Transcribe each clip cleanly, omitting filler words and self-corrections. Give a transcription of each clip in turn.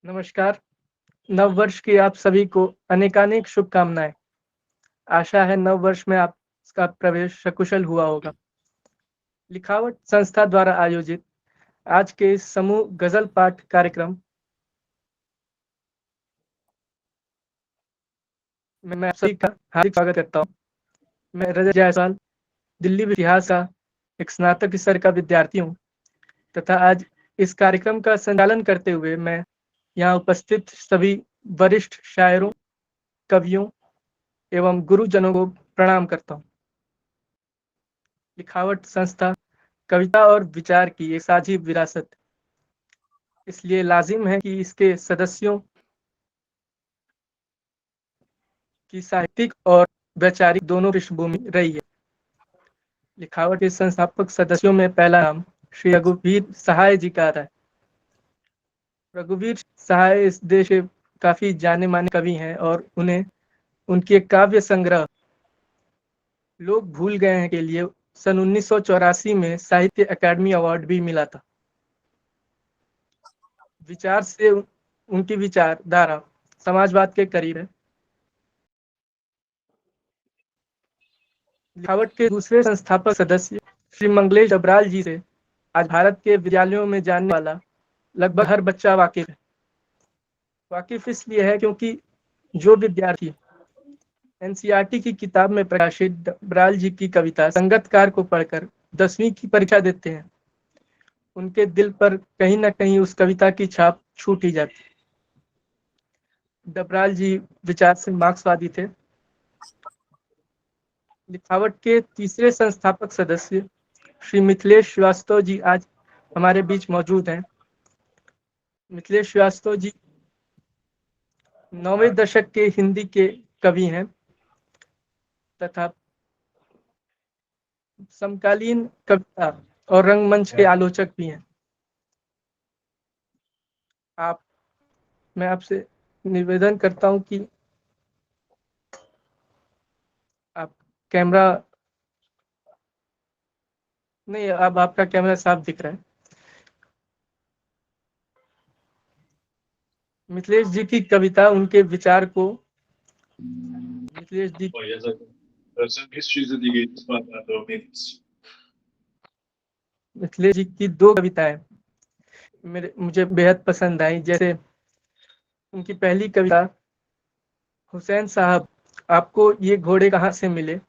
नमस्कार। नव वर्ष की आप सभी को अनेकानेक शुभकामनाएँ। आशा है नव वर्ष में आपका प्रवेश सकुशल हुआ होगा। लिखावट संस्था द्वारा आयोजित आज के इस समूह गज़ल पाठ कार्यक्रम में मैं आप सभी का हार्दिक स्वागत करता हूँ। मैं रजत जायसवाल, दिल्ली इतिहास का एक स्नातक स्तर का विद्यार्थी हूँ तथा आज इस कार्यक्रम का संचालन करते हुए मैं यहाँ उपस्थित सभी वरिष्ठ शायरों, कवियों एवं गुरुजनों को प्रणाम करता हूँ। लिखावट संस्था कविता और विचार की एक साझी विरासत, इसलिए लाजिम है कि इसके सदस्यों की साहित्यिक और वैचारिक दोनों पृष्ठभूमि रही है। लिखावट के संस्थापक सदस्यों में पहला नाम श्री रघुवीर सहाय जी का आता है। रघुवीर सहाय इस देश के काफी जाने माने कवि हैं और उन्हें उनकी एक काव्य संग्रह लोग भूल गए हैं के लिए सन 1984 में साहित्य अकादमी अवार्ड भी मिला था। विचार से उनकी विचारधारा समाजवाद के करीब है। लिखावट के दूसरे संस्थापक सदस्य श्री मंगलेश डबराल जी से आज भारत के विद्यालयों में जानने वाला लगभग हर बच्चा वाकिफ है। वाकिफ इसलिए है क्योंकि जो विद्यार्थी एनसीईआरटी की किताब में प्रकाशित डबराल जी की कविता संगतकार को पढ़कर 10वीं की परीक्षा देते हैं, उनके दिल पर कहीं न कहीं उस कविता की छाप छूट ही जाती है। डबराल जी विचार से मार्क्सवादी थे। लिखावट के तीसरे संस्थापक सदस्य श्री मिथिलेश श्रीवास्तव जी आज हमारे बीच मौजूद हैं। मिथिलेश श्रीवास्तव जी 9वें दशक के हिंदी के कवि हैं तथा समकालीन कविता और रंगमंच के आलोचक भी हैं। मैं आपसे निवेदन करता हूं कि आप कैमरा नहीं, अब आपका कैमरा साफ दिख रहा है। मिथिलेश जी की कविता, उनके विचार को मिथिलेश जी मिथिलेश जी की दो कविताएं मुझे बेहद पसंद आई। जैसे उनकी पहली कविता हुसैन साहब आपको ये घोड़े कहाँ से मिले,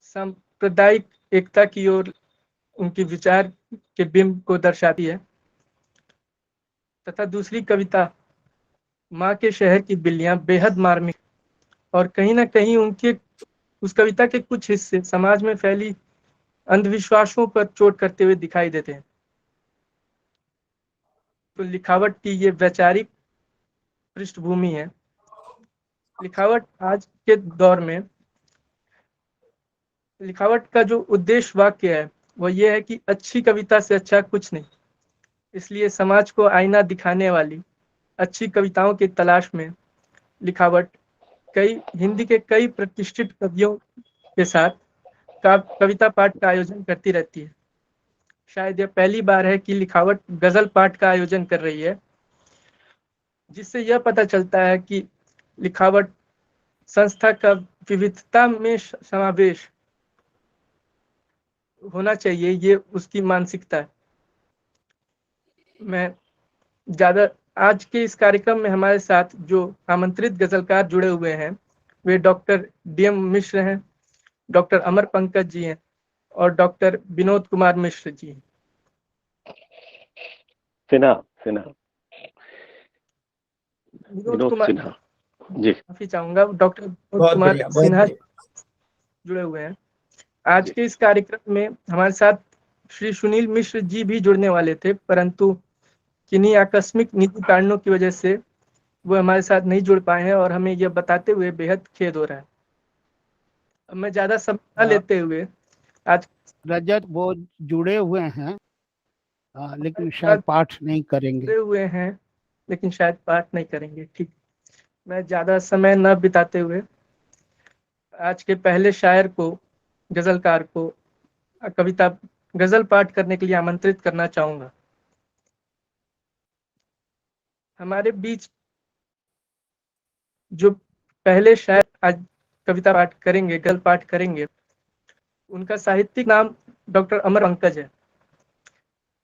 सांप्रदायिक एकता की ओर उनके विचार के बिंब को दर्शाती है। तथा दूसरी कविता माँ के शहर की बिल्लियां बेहद मार्मिक और कहीं ना कहीं उनके उस कविता के कुछ हिस्से समाज में फैली अंधविश्वासों पर चोट करते हुए दिखाई देते हैं। तो लिखावट की ये वैचारिक पृष्ठभूमि है। लिखावट आज के दौर में लिखावट का जो उद्देश्य वाक्य है वो ये है कि अच्छी कविता से अच्छा कुछ नहीं। इसलिए समाज को आईना दिखाने वाली अच्छी कविताओं की तलाश में लिखावट हिंदी के कई प्रतिष्ठित कवियों के साथ कविता पाठ का आयोजन करती रहती है। शायद यह पहली बार है कि लिखावट गजल पाठ का आयोजन कर रही है, जिससे यह पता चलता है कि लिखावट संस्था का विविधता में समावेश होना चाहिए, ये उसकी मानसिकता है। मैं ज्यादा आज के इस कार्यक्रम में हमारे साथ जो आमंत्रित गजलकार जुड़े हुए हैं वे डॉक्टर डीएम मिश्र हैं, डॉक्टर अमर पंकज जी हैं और डॉक्टर विनोद कुमार मिश्र जी हैं। विनोद कुमार सिन्हा जी, काफी चाहूंगा, डॉक्टर विनोद कुमार सिन्हा जुड़े हुए हैं। आज के इस कार्यक्रम में हमारे साथ श्री सुनील मिश्र जी भी जुड़ने वाले थे, परंतु किन्हीं आकस्मिक निजी कारणों की वजह से वो हमारे साथ नहीं जुड़ पाए हैं और हमें यह बताते हुए बेहद खेद हो रहा है। अब मैं ज्यादा समय न लेते हुए आज रजत वो जुड़े हुए हैं, लेकिन शायद पाठ नहीं करेंगे। जुड़े हुए हैं लेकिन शायद पाठ नहीं करेंगे। ठीक, मैं ज्यादा समय न बिताते हुए आज के पहले शायर को, गजलकार को कविता गजल पाठ करने के लिए आमंत्रित करना चाहूंगा। हमारे बीच जो पहले शायद आज कविता पाठ करेंगे, गल पाठ करेंगे, उनका साहित्यिक नाम डॉक्टर अमर पंकज है,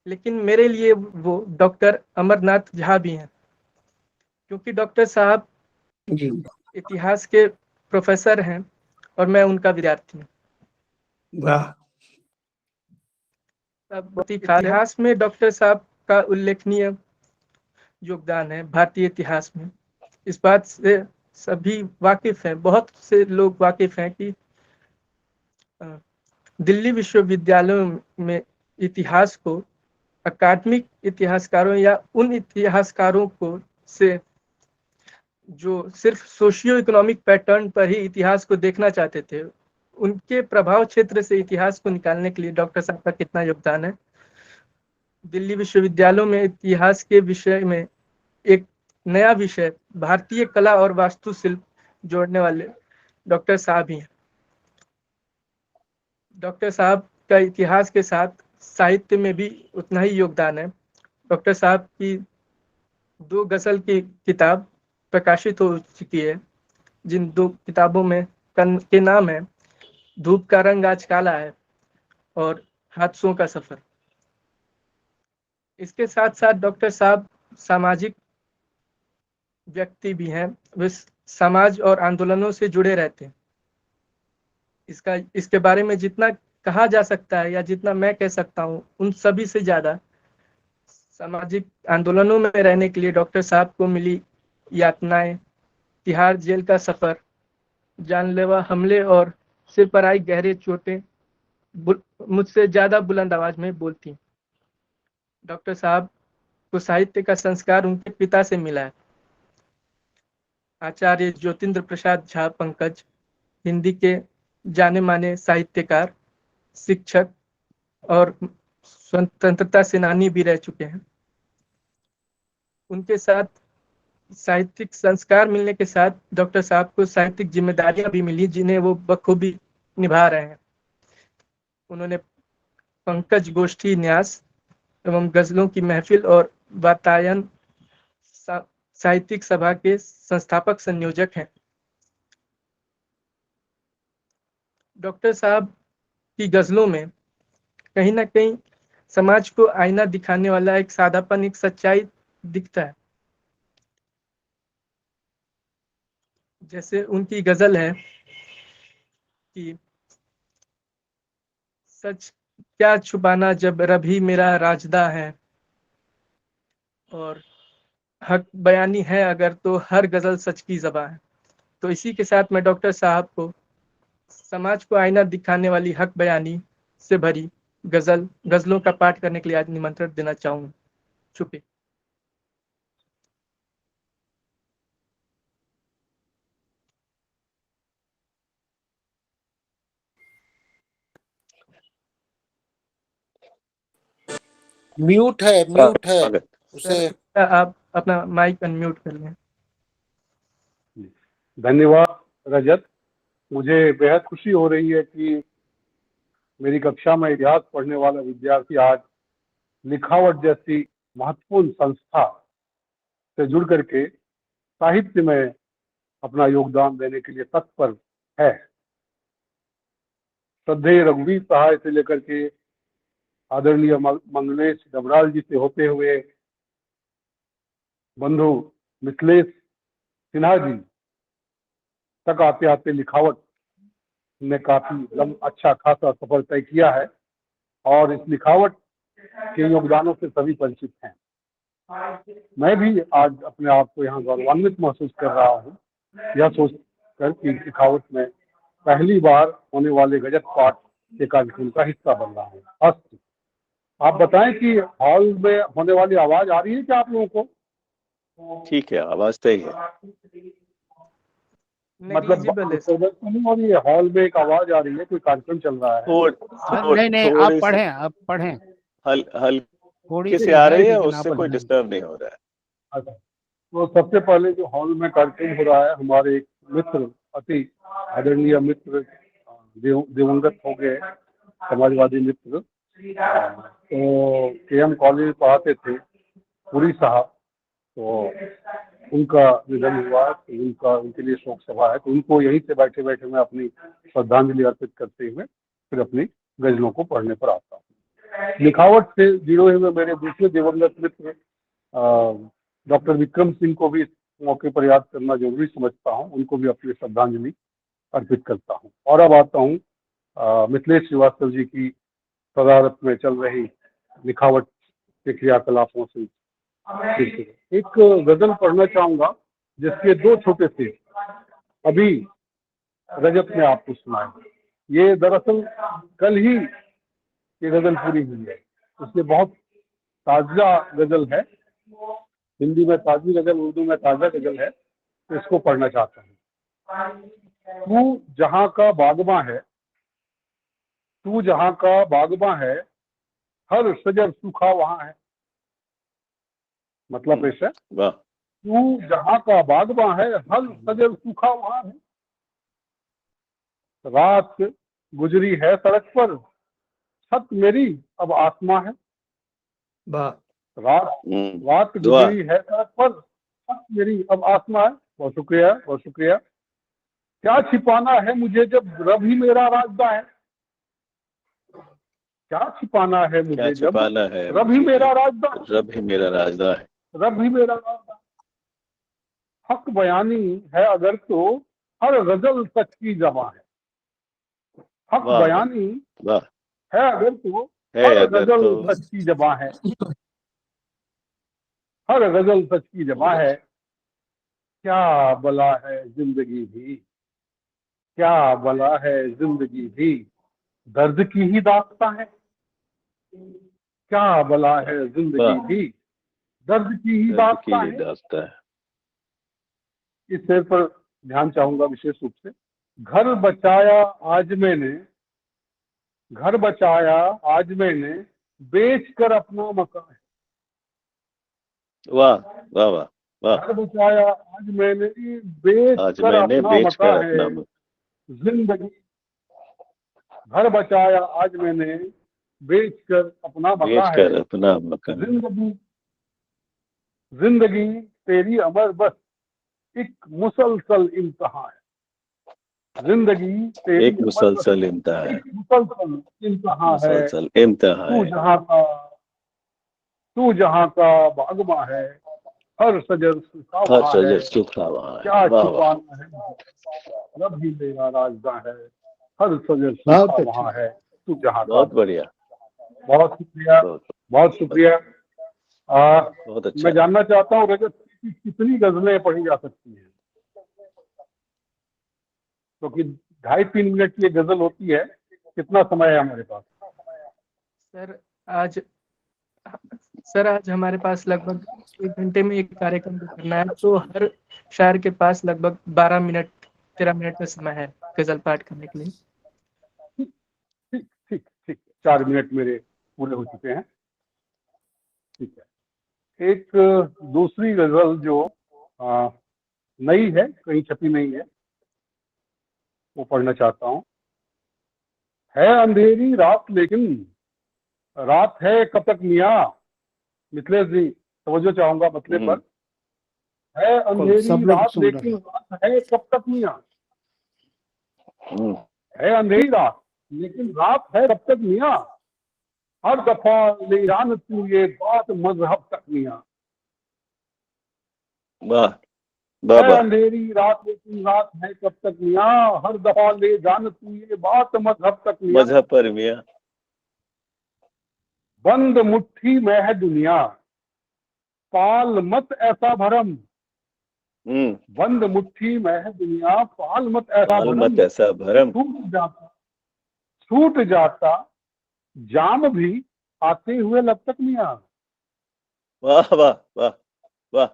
लेकिन मेरे लिए वो डॉक्टर अमरनाथ झा भी हैं, क्योंकि डॉक्टर साहब जी इतिहास के प्रोफेसर हैं और मैं उनका विद्यार्थी हूँ। वाह इतिहास में डॉक्टर साहब का उल्लेखनीय योगदान है भारतीय इतिहास में। इस बात से सभी वाकिफ हैं, बहुत से लोग वाकिफ हैं कि दिल्ली विश्वविद्यालयों में इतिहास को अकादमिक इतिहासकारों या उन इतिहासकारों को से जो सिर्फ सोशियो इकोनॉमिक पैटर्न पर ही इतिहास को देखना चाहते थे, उनके प्रभाव क्षेत्र से इतिहास को निकालने के लिए डॉक्टर साहब का कितना योगदान है। दिल्ली विश्वविद्यालयों में इतिहास के विषय में एक नया विषय भारतीय कला और वास्तुशिल्प जोड़ने वाले डॉक्टर साहब ही हैं। डॉक्टर साहब का इतिहास के साथ साहित्य में भी उतना ही योगदान है। डॉक्टर साहब की 2 गजल की किताब प्रकाशित हो चुकी है, जिन 2 किताबों में के नाम है धूप का रंग आज काला है और हादसों का सफर। इसके साथ साथ डॉक्टर साहब सामाजिक व्यक्ति भी हैं, वे समाज और आंदोलनों से जुड़े रहते हैं। इसके बारे में जितना कहा जा सकता है या जितना मैं कह सकता हूँ, उन सभी से ज्यादा सामाजिक आंदोलनों में रहने के लिए डॉक्टर साहब को मिली यातनाएं, तिहाड़ जेल का सफर, जानलेवा हमले और सिर पर आई गहरे चोटें मुझसे ज्यादा बुलंद आवाज में बोलती। डॉक्टर साहब को साहित्य का संस्कार उनके पिता से मिला है। आचार्य ज्योतिन्द्र प्रसाद झा पंकज हिंदी के जाने माने साहित्यकार, शिक्षक और स्वतंत्रता सेनानी भी रह चुके हैं। उनके साथ साहित्यिक संस्कार मिलने के साथ डॉक्टर साहब को साहित्यिक जिम्मेदारियां भी मिली, जिन्हें वो बखूबी निभा रहे हैं। उन्होंने पंकज गोष्ठी न्यास एवं गजलों की महफिल और वातायन साहित्यिक सभा के संस्थापक संयोजक हैं। डॉक्टर साहब की गजलों में कहीं ना कहीं समाज को आईना दिखाने वाला एक सादापन, एक सच्चाई दिखता है। जैसे उनकी गजल है कि सच क्या छुपाना जब रब ही मेरा राजदा है, और हक बयानी है अगर तो हर गजल सच की ज़बां है। तो इसी के साथ मैं डॉक्टर साहब को समाज को आईना दिखाने वाली हक बयानी से भरी गजलों का पाठ करने के लिए आज निमंत्रण देना चाहूंगा। शुक्रिया। म्यूट है उसे। आप अपना माइक अनम्यूट कर लें। धन्यवाद रजत। मुझे बेहद खुशी हो रही है कि मेरी कक्षा में इतिहास पढ़ने वाला विद्यार्थी आज लिखावट जैसी महत्वपूर्ण संस्था से जुड़ करके साहित्य में अपना योगदान देने के लिए तत्पर है। श्रद्धेय रघुवीर सहाय से लेकर के आदरणीय मंगलेश डबराल जी से होते हुए बंधु मिथिलेश सिन्हा जी तक आते आते लिखावट ने काफी अच्छा खासा सफर तय किया है और इस लिखावट के योगदानों से सभी परिचित हैं। मैं भी आज अपने आप को यहाँ गौरवान्वित महसूस कर रहा हूँ, यह सोच कर कि लिखावट में पहली बार होने वाले गजट पाठ के कार्यक्रम का हिस्सा बन रहा हूँ। अस्तु, आप बताएं कि हॉल में होने वाली आवाज आ रही है क्या आप लोगों को? ठीक है, आवाज सही है। मतलब डिस्टर्बेंस तो नहीं हो रही है? हॉल में एक आवाज आ रही है, कोई कार्यक्रम चल रहा है? नहीं आप पढ़ें हल्के से आ रही है, उससे कोई डिस्टर्ब नहीं हो रहा है। अच्छा, तो सबसे पहले जो हॉल में कार्यक्रम हो रहा है, हमारे एक मित्र, अति आदरणीय मित्र, दिवंगत हो गए समाजवादी मित्र, तो KM कॉलेज पढ़ाते थे, पुरी साहब, तो उनका निधन हुआ, तो उनके लिए शोक सभा है, तो उनको यहीं से बैठे बैठे मैं अपनी श्रद्धांजलि अर्पित करते हुए फिर अपनी गजलों को पढ़ने पर आता हूँ। लिखावट से जुड़े हुए मेरे दूसरे दिवंगत मित्र डॉक्टर विक्रम सिंह को भी इस मौके पर याद करना जरूरी समझता हूँ, उनको भी अपनी श्रद्धांजलि अर्पित करता हूँ। और अब आता हूँ मिथिलेश श्रीवास्तव जी की सदारत में चल रही लिखावट के क्रियाकलापों से एक गजल पढ़ना चाहूंगा जिसके दो छोटे से अभी रजत ने आपको सुनाए। ये दरअसल कल ही ये गजल पूरी हुई है, इसलिए बहुत ताजा गजल है, हिंदी में ताजी गजल, उर्दू में ताजा गजल है, तो इसको पढ़ना चाहता हूँ। तू जहाँ का बागबां है, तू जहाँ का बागबां है, हर शजर सूखा वहां है। मतलब पेश है, तू जहाँ का बागबां है, हर शजर सूखा वहां है। रात गुजरी है सड़क पर, छत मेरी अब आसमां है। रात गुजरी है सड़क पर, छत मेरी अब आसमां है। बहुत शुक्रिया, बहुत शुक्रिया। क्या छिपाना है मुझे जब रब ही मेरा राजदा है। क्या छिपाना है मुझे जब रब ही मेरा राजदा है। रब ही मेरा राजदा है। रब ही मेरा राजदा। हक बयानी है अगर तो हर गजल सच की ज़बां है। हक बयानी है अगर तो हर गजल सच की ज़बां है। हर गजल सच की ज़बां है। क्या बला है जिंदगी भी, क्या बला है जिंदगी भी, दर्द की ही दास्तां है। क्या बला है जिंदगी भी, दर्द की ही दास्तां है। इस शेर पर ध्यान चाहूंगा विशेष रूप से। घर बचाया आज मैंने, घर बचाया आज मैंने, बेच कर अपना मकान। वाह वाह वाह वाह। घर बचाया आज मैंने, बेच कर अपना मकान है। जिंदगी, घर बचाया आज मैंने, बेच कर अपना मकान है। जिंदगी, जिंदगी तेरी अमर बस एक मुसलसल इम्तिहान है। जिंदगी तेरी एक मुसलसल इम्तिहान है। मुसलसल इम्तिहान है। मुसलसल इम्तिहान है। तू जहाँ का बागबां है, हर शजर सूखा वहां है। क्या छिपाना है रब ही मेरा राजदा है। हर शजर सूखा वहां है। तू जहाँ का। बहुत बढ़िया, बहुत शुक्रिया, बहुत शुक्रिया। बहुत अच्छा। मैं जानना चाहता हूँ रजत की कितनी गजलें पढ़ी जा सकती हैं, क्योंकि 2.5-3 मिनट की गजल होती है। कितना समय है हमारे पास? सर आज हमारे पास लगभग 1 घंटे में एक कार्यक्रम करना है, तो हर शायर के पास लगभग 12 मिनट 13 मिनट का समय है गजल पाठ करने के लिए। ठीक ठीक ठीक, 4 मिनट मेरे पूरे हो चुके हैं। ठीक है, एक दूसरी गजल जो नई है, कहीं छपी नहीं है, वो पढ़ना चाहता हूँ। है अंधेरी रात लेकिन रात है कब तक मियाँ। मिथिलेश जी तवज्जो चाहूंगा मतले पर। है अंधेरी रात लेकिन रात है कब तक मियाँ। है अंधेरी रात लेकिन रात है कब तक मियाँ। हर दफा ले जान तू ये बात मजहब तक मियाँ। है अंधेरी रात लेकिन रात है कब तक मियाँ। हर दफा ले जान तू ये बात मजहब तक मियाँ। मजहब पर मियाँ। बंद मुट्ठी में है दुनिया, पाल मत ऐसा भरम। बंद मुट्ठी में है दुनिया, पाल मत ऐसा भरम। छूट जाता जाम भी आते हुए लब तक मियाँ। वाह वाह वाह वाह।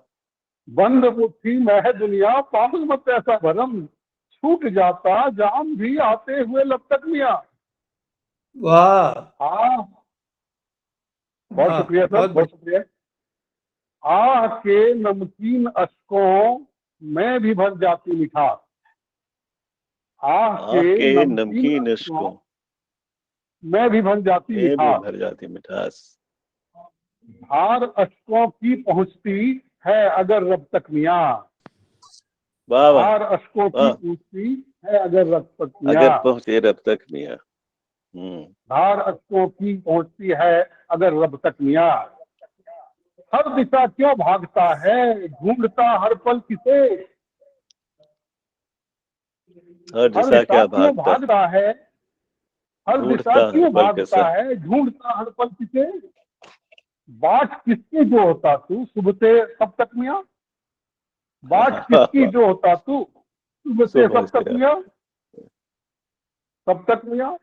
बंद मुट्ठी में है दुनिया, पाल मत ऐसा भरम। छूट जाता जाम भी आते हुए लब तक मियाँ। वाह, हाँ, बहुत शुक्रिया सर, बहुत शुक्रिया। आह के नमकीन अश्कों में भी भर जाती मिठास। आह के नमकीन अश्कों में भी भर जाती मिठास। धार अश्कों की पहुंचती है अगर रब तक मियाँ, वाह वाह, धार अशकों की वाह, पहुंचती है अगर रब तक अगर मियाँ, पहुंचे रब तक मियाँ। धार अशकों की पहुंचती है अगर रब तक मियाँ, हर दिशा क्यों भागता है ढूंढता हर पल किसे, हर हर दिशा दिशा क्या क्यों भागता, भागता है, हर दिशा ढूंढता हर क्यों पल भागता कैसे। है ढूंढता हर पल किसे, बाट किसकी जो होता तू सुबह से सब तक मियाँ, बाट किसकी जो होता तू सुबह से सुबह सब से तक मियाँ, सब तक मियाँ,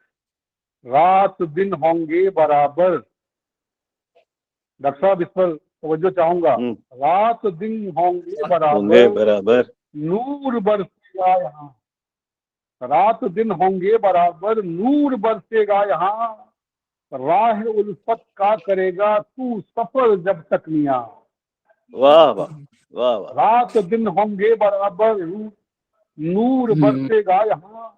रात दिन होंगे बराबर। डॉक्टर साहब इस पर तवज्जो चाहूंगा, रात दिन होंगे होंगे बराबर, बराबर, नूर बरसेगा यहाँ, रात दिन होंगे बराबर नूर बरसेगा यहाँ, राह उल्फत का करेगा तू सफर जब तक मियाँ, वाह वाह, वाह वाह, रात दिन होंगे बराबर नूर बरसेगा यहाँ,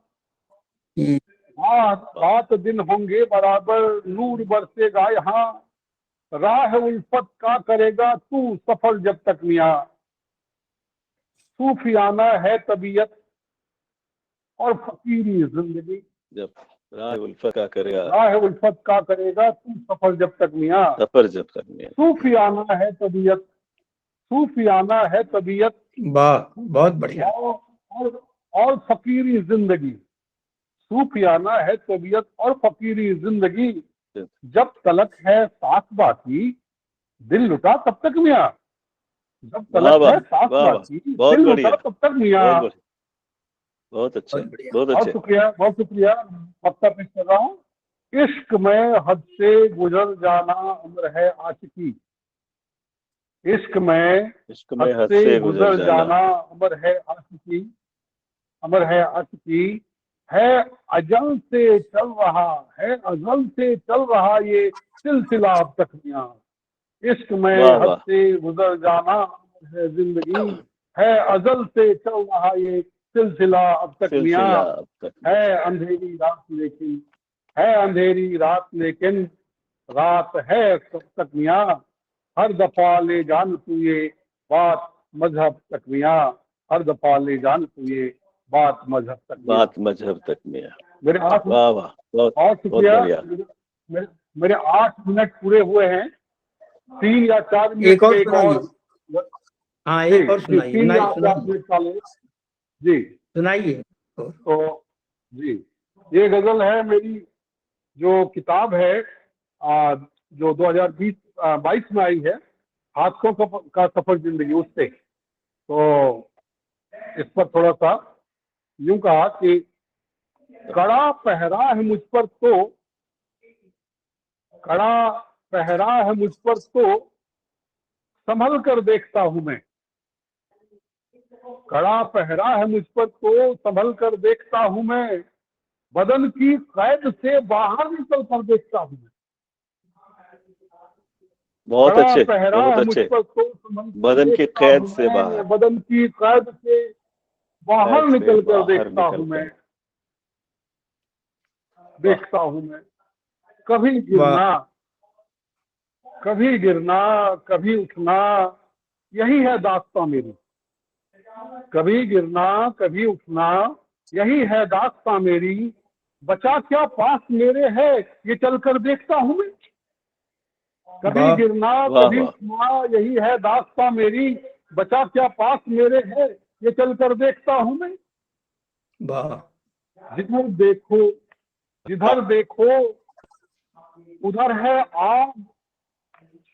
रात दिन होंगे बराबर नूर बरसेगा यहाँ, राह उल्फत का करेगा तू सफर जब तक मियाँ, सूफियाना है तबीयत और फकीरी जिंदगी, जब राह उल्फत का करेगा, राह उल्फत का करेगा तू सफर जब तक मियाँ, सफर जब तक मियाँ। सूफियाना है तबीयत, सूफियाना है तबीयत, वाह बहुत बढ़िया। और फकीरी जिंदगी, सूफियाना है तबीयत और फकीरी जिंदगी, जब तलक है साथ बाकी दिल लुटा तब तक मियाँ, जब वाह तलक वाह, है साथ वाह वाह, बाकी बहुत दिल बढ़िया, लुटा तब तक मियाँ। बहुत बढ़िया, बहुत अच्छे, बहुत बढ़िया। बहुत बहुत अच्छे। शुक्रिया, बहुत शुक्रिया। वक्ता पेश कर रहा हूँ। इश्क में हद से गुजर जाना अमर है आशिकी, इश्क में इश्क में हद हद से से गुजर गुजर जाना अमर है आशिकी, अमर है आशिकी, है अजल से चल रहा, है अजल से चल रहा ये सिलसिला अब तक मियाँ, इश्क में वाह हद वाह, से गुजर जाना अमर है जिंदगी, है अजल से चल रहा ये सिलसिला अब तक सिलसिला मियाँ, अब तक। है अंधेरी रात लेकिन, है अंधेरी रात लेकिन रात है कब तक मियाँ, हर दफा ले जान तू ये बात मजहब तक मियाँ, हर दफा ले जान तू ये बात मजहब तक मियाँ। बात मजहब तक मियाँ। मेरे 8 वाह वाह, बहुत बहुत बहुत शुक्रिया। बढ़िया। मेरे 8 मिनट पूरे हुए हैं। 3 या 4 मिनट एक और एक और हाँ जी एक और जी सुनाइए, 3 या 4 सुनाइए मिनट का ले जी। सुनाइए। तो जी ये गजल है मेरी, जो किताब है जो 2022 में आई है, हादसों का सफर जिंदगी, उससे। तो इस पर थोड़ा सा यूं कहा कि कड़ा पहरा है मुझ पर तो, कड़ा पहरा है मुझ पर तो संभल कर देखता हूं मैं, कड़ा पहरा है मुझ पर तो संभल कर देखता हूं मैं, बदन की कैद से बाहर निकल कर देखता हूं मैं, बहुत कड़ा अच्छे, पहरा बहुत है मुझ अच्छे। पर तो संभल कर बदन की देखता कैद हूं से बाहर, मैं, बदन की कैद से बाहर कैद से निकल कर बाहर देखता निकल हूं मैं, कर। देखता हूं मैं। कभी वाह गिरना, कभी गिरना, कभी उठना, यही है दास्तां मेरी, कभी गिरना कभी उठना, यही है दास्तां मेरी, बचा क्या पास मेरे है ये चलकर देखता हूं मैं, कभी वाह गिरना वाह कभी वाह, उठना, यही है दास्तां मेरी, बचा क्या पास मेरे है ये चलकर देखता हूं मैं, वाह जिधर देखो, जिधर देखो उधर है आग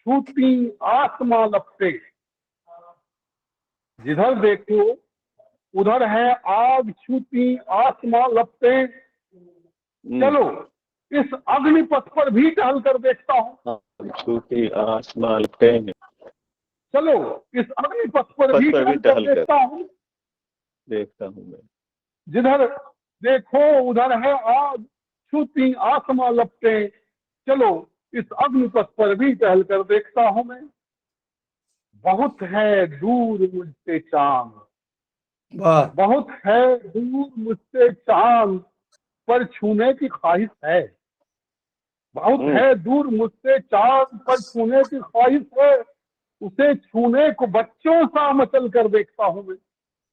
छूती आसमां लपटे, जिधर देखो उधर है आग छूती आसमां लपटे, चलो इस अग्निपथ पर भी टहल कर देखता हूँ, छूती आसमां लपटेंगे, चलो इस अग्निपथ पर भी टहल कर देखता हूँ, देखता हूँ मैं। जिधर देखो उधर है आग छूती आसमां लपटे, चलो इस अग्निपथ पर भी टहल कर देखता हूँ मैं, बहुत है दूर मुझसे चांद, वाह बहुत है दूर मुझसे चांद, पर छूने की ख्वाहिश है, बहुत है दूर मुझसे चांद पर छूने की ख्वाहिश है, उसे छूने को बच्चों सा मचल कर देखता हूँ मैं।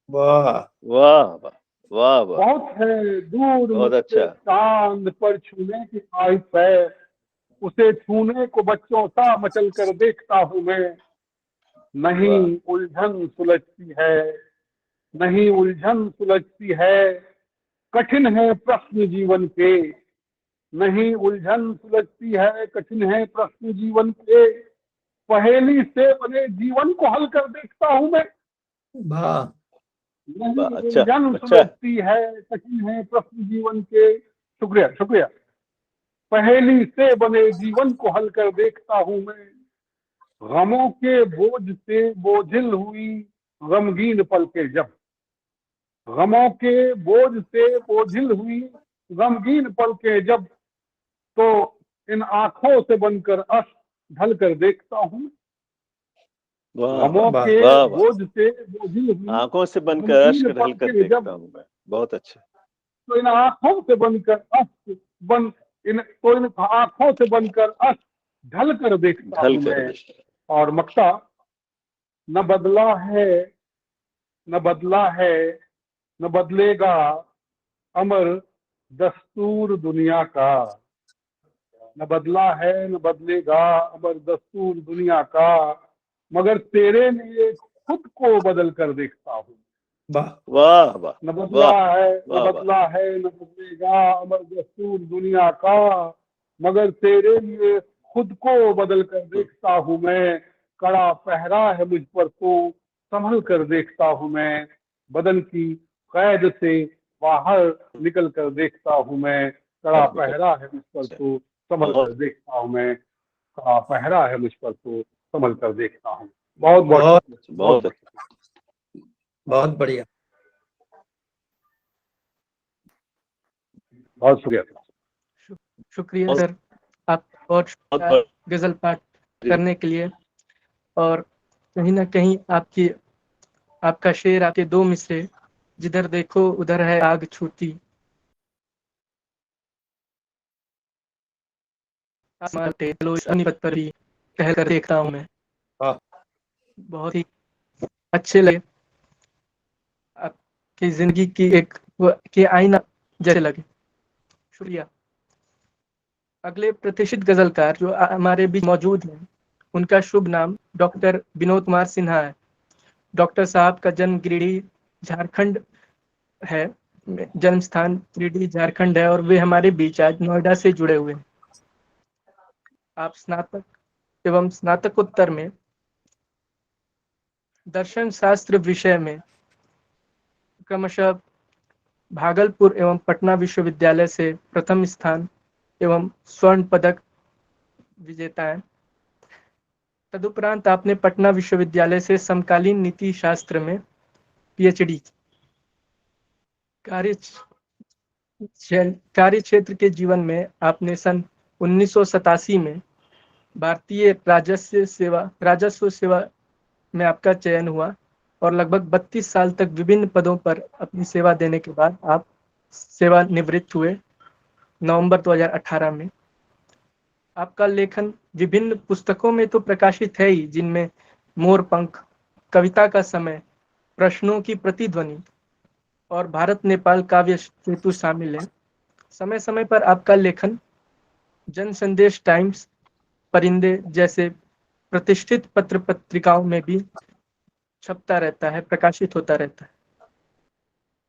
वाह वाह वाह वाह वाह, बहुत है दूर बहुत मुझसे अच्छा। चांद पर छूने की ख्वाहिश है, उसे छूने को बच्चों सा मचल कर देखता हूँ मैं। नहीं उलझन सुलझती है, नहीं उलझन सुलझती है, कठिन है प्रश्न जीवन के। नहीं उलझन सुलझती है, कठिन है प्रश्न जीवन के, पहेली से बने जीवन को हल कर देखता हूँ मैं। वाह नहीं अच्छा उलझन अच्छा, सुलझती है, कठिन है प्रश्न जीवन के। शुक्रिया शुक्रिया। पहेली से बने जीवन को हल कर देखता हूँ मैं। गमों के बोझ से बोझिल हुई गमगीन पलके जब, गमों के बोझ से बोझिल हुई गमगीन पलके जब, तो इन आंखों से बनकर अश्क ढल कर देखता हूँ। वाह गमों वाह के वाह वाह, बोझ से बोझिल हुई आंखों से बनकर अश्क गमगीन ढल कर पलके देखता जब, हूँ मैं। बहुत अच्छा। तो इन आंखों से बनकर अश्क बन इन तो इन आंखों से बनकर अश्क ढल कर देखता ढल हूँ कर मैं। देखता, और मक्ता, न बदला है, न बदला है, न बदलेगा अमर दस्तूर दुनिया का। न बदला है, न बदलेगा अमर दस्तूर दुनिया का, मगर तेरे लिए खुद को बदल कर देखता हूँ। वाह वाह वाह न बदला वाह है, न वाह वाह, बदला है, न बदलेगा अमर दस्तूर दुनिया का, मगर तेरे लिए खुद को बदल कर देखता हूँ मैं। कड़ा पहरा है मुझ पर तो संभल कर देखता हूँ मैं, बदन की कैद से बाहर निकल कर देखता हूँ मैं। कड़ा पहरा है मुझ पर तो संभल कर बहुत देखता हूँ मैं, कड़ा पहरा है मुझ पर तो संभल कर देखता हूँ। बहुत बहुत बहुत शुक्रिया, बहुत बहुत बहुत बढ़िया। बहुत शुक्रिया। शुक्रिया बहुत सर, आप और बहुत गजल पाठ करने के लिए। और कहीं ना कहीं आपकी आपका शेर, आपके दो मिसरे, जिधर देखो उधर है आग छूती, आसमान पे चलो इस अनिपत पर भी टहल कर देखता हूँ मैं। वाह बहुत ही अच्छे लगे, आपकी जिंदगी की एक के आईना जैसे लगे। शुक्रिया। अगले प्रतिष्ठित गजलकार जो हमारे बीच मौजूद हैं, उनका शुभ नाम डॉक्टर विनोद कुमार सिन्हा है। डॉक्टर साहब का जन्म गिरिडीह झारखंड है, जन्म स्थान गिरिडीह झारखंड है, और वे हमारे बीच आज नोएडा से जुड़े हुए हैं। आप स्नातक एवं स्नातकोत्तर में दर्शन शास्त्र विषय में क्रमशः भागलपुर एवं पटना विश्वविद्यालय से प्रथम स्थान एवं स्वर्ण पदक विजेता है। तदुपरांत आपने पटना विश्वविद्यालय से समकालीन नीति शास्त्र में पीएचडी। कार्य कार्य क्षेत्र के जीवन में आपने सन 1987 में भारतीय राजस्व सेवा में आपका चयन हुआ, और लगभग 32 साल तक विभिन्न पदों पर अपनी सेवा देने के बाद आप सेवानिवृत्त हुए नवंबर 2018 में। आपका लेखन विभिन्न पुस्तकों में तो प्रकाशित है ही, जिनमें मोर पंख, कविता का समय, प्रश्नों की प्रतिध्वनि और भारत नेपाल काव्य सेतु शामिल है। समय समय पर आपका लेखन जन संदेश टाइम्स, परिंदे जैसे प्रतिष्ठित पत्र पत्रिकाओं में भी छपता रहता है, प्रकाशित होता रहता है।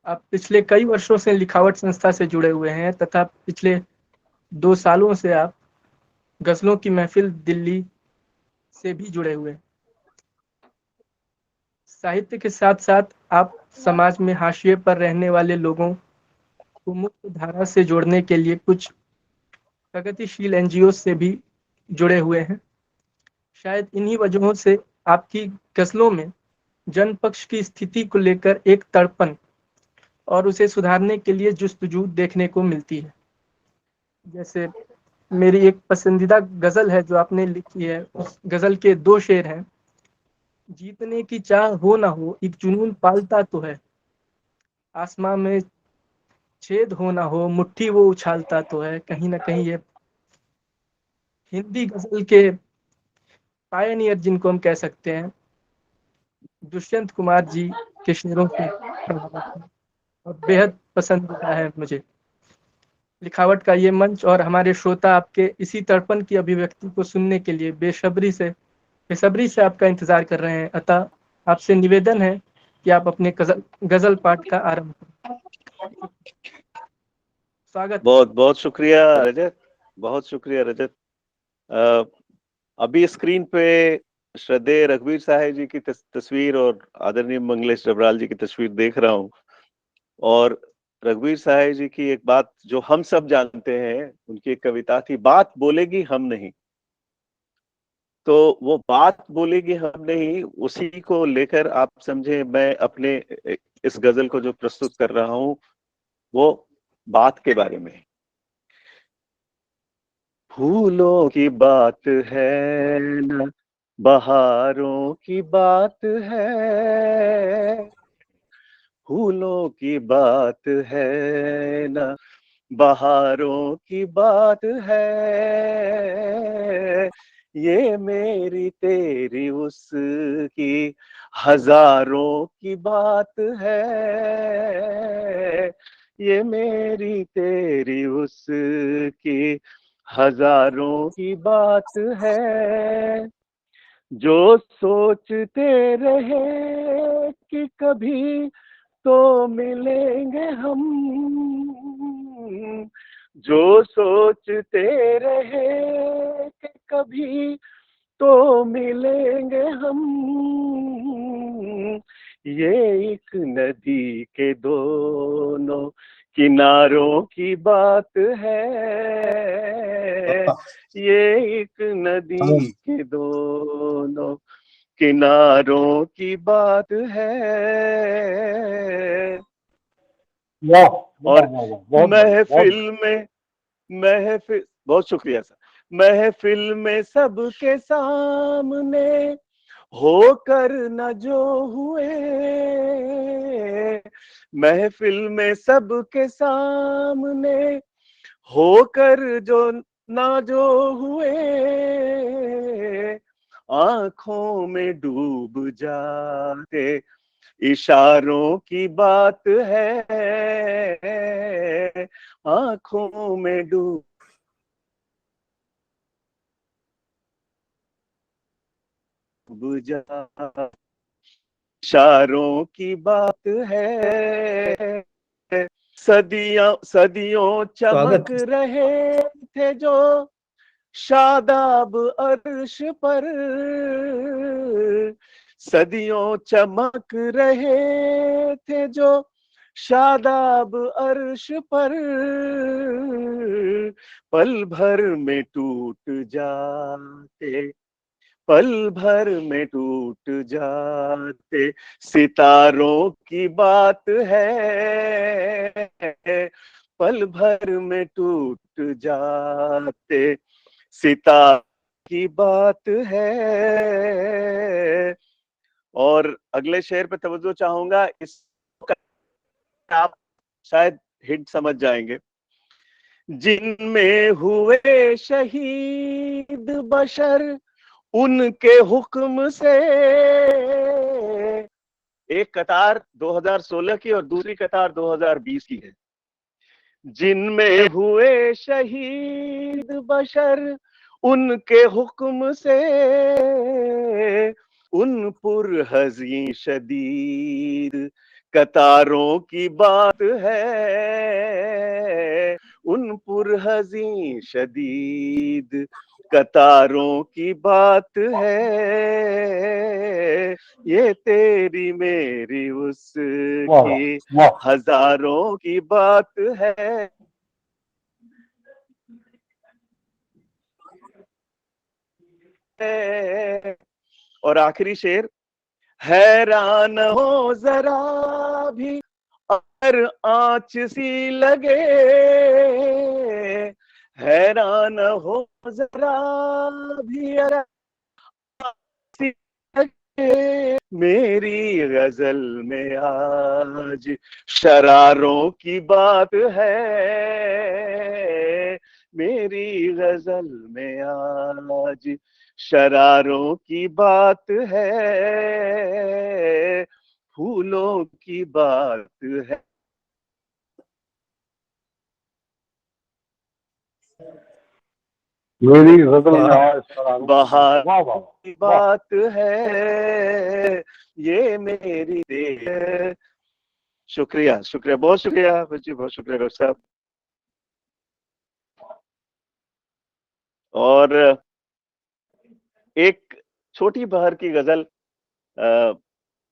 आप पिछले कई वर्षों से लिखावट संस्था से जुड़े हुए हैं तथा पिछले 2 सालों से आप गजलों की महफिल दिल्ली से भी जुड़े हुए हैं। साहित्य के साथ साथ आप समाज में हाशिए पर रहने वाले लोगों को मुख्य धारा से जोड़ने के लिए कुछ प्रगतिशील एनजीओ से भी जुड़े हुए हैं। शायद इन्हीं वजहों से आपकी गजलों में जनपक्ष की स्थिति को लेकर एक तड़पन और उसे सुधारने के लिए जुस्तजू देखने को मिलती है। जैसे मेरी एक पसंदीदा गजल है जो आपने लिखी है, उस गजल के 2 शेर हैं। जीतने की चाह हो ना हो एक जुनून पालता तो है, आसमां में छेद हो ना हो मुट्ठी वो उछालता तो है। कहीं ना कहीं ये हिंदी गजल के पायनियर जिनको हम कह सकते हैं, दुष्यंत कुमार जी के शेरों के प्रभावित हैं और बेहद पसंदीदा है मुझे। लिखावट का ये मंच और हमारे श्रोता आपके इसी तड़पन की अभिव्यक्ति को सुनने के लिए बेसब्री से आपका इंतजार कर रहे हैं। अतः आपसे निवेदन है कि आप अपने गजल पाठ का आरंभ करें। स्वागत। बहुत बहुत शुक्रिया रजत, बहुत शुक्रिया रजत। अभी स्क्रीन पे श्रद्धेय रघुवीर साहब जी की तस्वीर और आदरणीय मंगलेश डबराल जी की तस्वीर देख रहा हूँ, और रघुवीर साहब जी की एक बात जो हम सब जानते हैं, उनकी एक कविता थी, बात बोलेगी हम नहीं। तो वो बात बोलेगी हम नहीं, उसी को लेकर आप समझे मैं अपने इस गजल को जो प्रस्तुत कर रहा हूँ वो बात के बारे में। फूलों की बात है न बहारों की बात है, फूलों की बात है न बहारों की बात है, ये मेरी तेरी उसकी हजारों की बात है, ये मेरी तेरी उसकी हजारों की बात है। जो सोचते रहे कि कभी तो मिलेंगे हम, जो सोचते रहे कि कभी तो मिलेंगे हम, ये एक नदी के दोनों किनारों की बात है, ये एक नदी के दोनों किनारों की बात है। और महफिल बहुत शुक्रिया सर, महफिल में सबके सामने होकर न जो हुए, महफिल में सबके सामने होकर जो ना जो हुए, आंखों में डूब जाते इशारों की बात है, आंखों में डूब जा इशारों की बात है। सदियों चमक रहे थे जो शादाब अर्श पर, सदियों चमक रहे थे जो शादाब अर्श पर, पल भर में टूट जाते, पल भर में टूट जाते सितारों की बात है, पल भर में टूट जाते सितारों की बात है। और अगले शेर पे तवज्जो चाहूंगा, इस आप शायद हिंट समझ जाएंगे। जिनमें हुए शहीद बशर उनके हुक्म से, एक कतार 2016 की और दूसरी कतार 2020 की है। जिनमें हुए शहीद बशर उनके हुक्म से, उन पुरहज़ी शदीद कतारों की बात है, उन पुरहज़ी शदीद कतारों की बात है, ये तेरी मेरी उसकी हजारों की बात है। और आखिरी शेर, हैरान हो जरा भी अगर आँच सी लगे, हैरान हो जरा भी अगर सी लगे, मेरी गजल में आज शरारों की बात है, मेरी गजल में आज शरारों की बात है, फूलों की बात है। मेरी गजल में आज शरारों की बहार वाह वाह की वाह। बात है, ये मेरी देह। शुक्रिया, शुक्रिया, बहुत शुक्रिया जी, बहुत शुक्रिया डॉक्टर साहब। और एक छोटी बहार की गजल,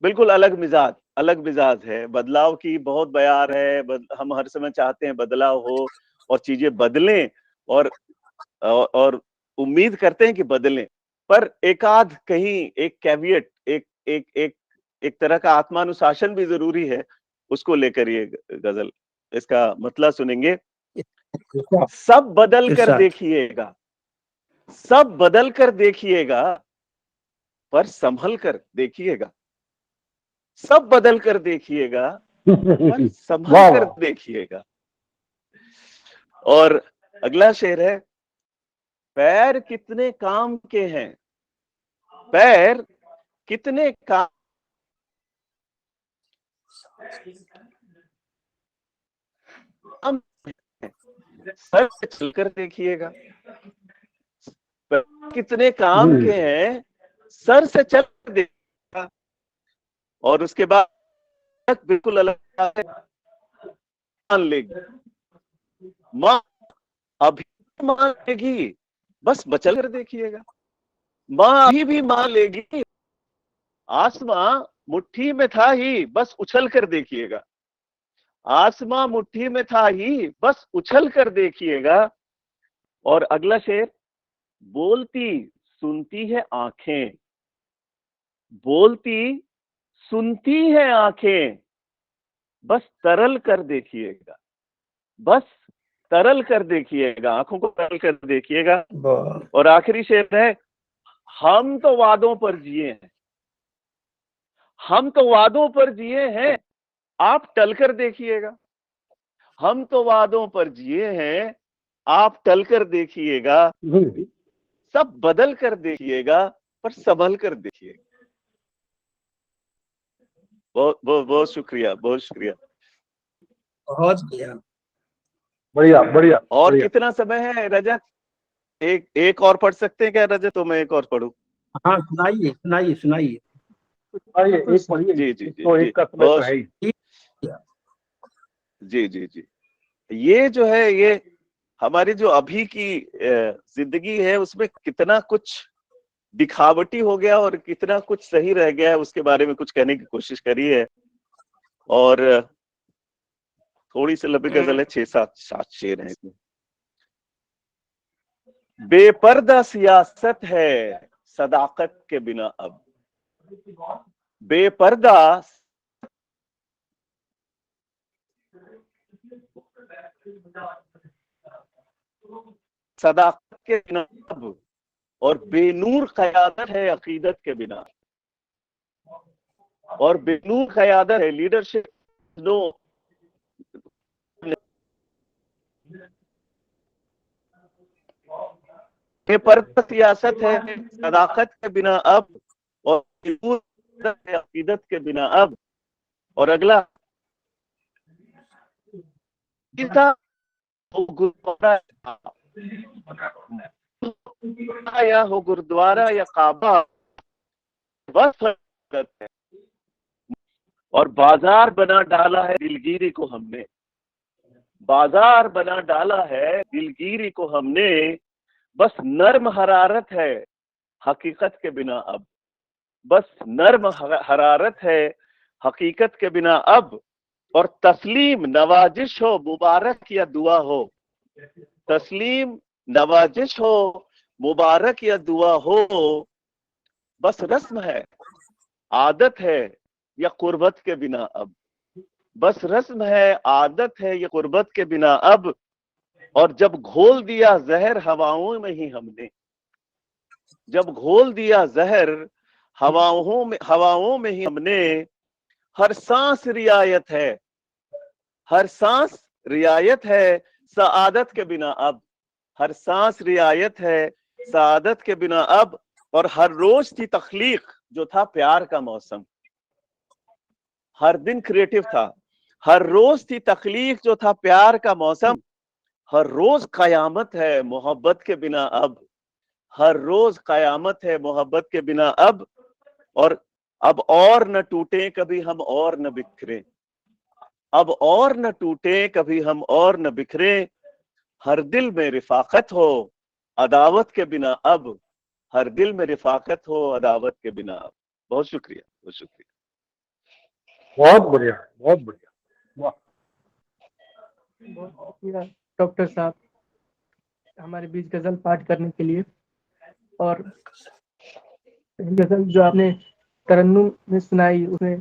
बिल्कुल अलग मिजाज है, बदलाव की बहुत बयार है। हम हर समय चाहते हैं बदलाव हो और चीजें बदलें, और उम्मीद करते हैं कि बदलें, पर एकाध कहीं एक कैविएट, एक एक एक एक तरह का आत्मानुशासन भी जरूरी है। उसको लेकर ये गजल, इसका मतलब सुनेंगे। सब बदल कर देखिएगा, सब बदल कर देखिएगा, पर संभल कर देखिएगा। सब बदल कर देखिएगा, पर संभल वाह कर वाह। देखिएगा। और अगला शेर है, पैर कितने काम के हैं, पैर कितने काम, सर से चलकर देखिएगा। पैर कितने काम के हैं, सर से चल कर देखिएगा। और उसके बाद बिल्कुल अलग है, मान लेगी माँ, अभी मान लेगी, बस बचल कर देखिएगा। माँ अभी भी मान लेगी, आसमां मुट्ठी में था ही, बस उछल कर देखिएगा। आसमां मुट्ठी में था ही, बस उछल कर देखिएगा। और अगला शेर, बोलती सुनती है आंखें, बोलती सुनती है आंखें, बस तरल कर देखिएगा, बस तरल कर देखिएगा, आंखों को तरल कर देखिएगा। और आखिरी शेर है, हम तो वादों पर जिए हैं, हम तो वादों पर जिए हैं, आप टल कर देखिएगा। हम तो वादों पर जिए हैं, आप टल कर देखिएगा। सब बदल कर देखिएगा, पर संभल कर देखिएगा। बहुत बहुत बहुत शुक्रिया, बहुत शुक्रिया। बहुत बढ़िया, बढ़िया बढ़िया। और बढ़िया। कितना समय है रजत? एक और पढ़ सकते हैं क्या रजत? तो मैं एक और पढ़ूं? हाँ सुनाइए सुनाइए सुनाइए। आइए एक पढ़िए, जी जी जी तो जी, एक का समय तो बहुत है ही। जी जी जी। ये जो है, ये हमारी जो अभी की जिंदगी है, उसमें कितना कुछ दिखावटी हो गया और कितना कुछ सही रह गया है, उसके बारे में कुछ कहने की कोशिश करी है। और थोड़ी सी लंबी गजल है, 6-7 शेर है इसमें। बेपर्दा सियासत है सदाकत के बिना अब, बेपर्दा सदाकत के बिना अब, और बेनूर क़यादत है अकीदत के बिना। और बेनूर क़यादत है, लीडरशिप नो, बेपर्दा सियासत है सदाकत के बिना अब, और बेनूर है अकीदत के बिना अब। और अगला, हो गुरुद्वारा या हो गुरुद्वारा या काबा, बस है। और बाजार बना डाला है दिलगिरी को हमने, बाजार बना डाला है दिलगिरी को हमने, बस नर्म हरारत है हकीकत के बिना अब, बस नर्म हरारत है हकीकत के बिना अब। और तस्लीम नवाजिश हो मुबारक या दुआ हो, तस्लीम नवाजिश हो मुबारक या दुआ हो, बस रस्म है आदत है या कुर्बत के बिना अब, बस रस्म है आदत है या कुर्बत के बिना अब। और जब घोल दिया जहर हवाओं में ही हमने, जब घोल दिया जहर हवाओं में ही हमने, हर सांस रियायत है, हर सांस रियायत है सआदत के बिना अब, हर सांस रियायत है सादत के बिना अब, और हर रोज थी तख्लीक जो था प्यार का मौसम। हर दिन क्रिएटिव था, हर रोज थी तख्लीक जो था प्यार का मौसम। हर रोज कयामत है मोहब्बत के बिना अब, हर रोज कयामत है मोहब्बत के बिना अब, और अब और न टूटे कभी हम और न बिखरे, अब और न टूटे कभी हम और न बिखरे। हर दिल में रिफाकत हो अदावत के बिना अब, हर दिल में रिफाकत हो अदावत के बिना अब। बहुत शुक्रिया, बहुत शुक्रिया। बहुत बढ़िया, बहुत बढ़िया, वाह। बहुत शुक्रिया डॉक्टर साहब हमारे बीच गजल पाठ करने के लिए। और गजल जो आपने तरन्नुम में सुनाई उसमें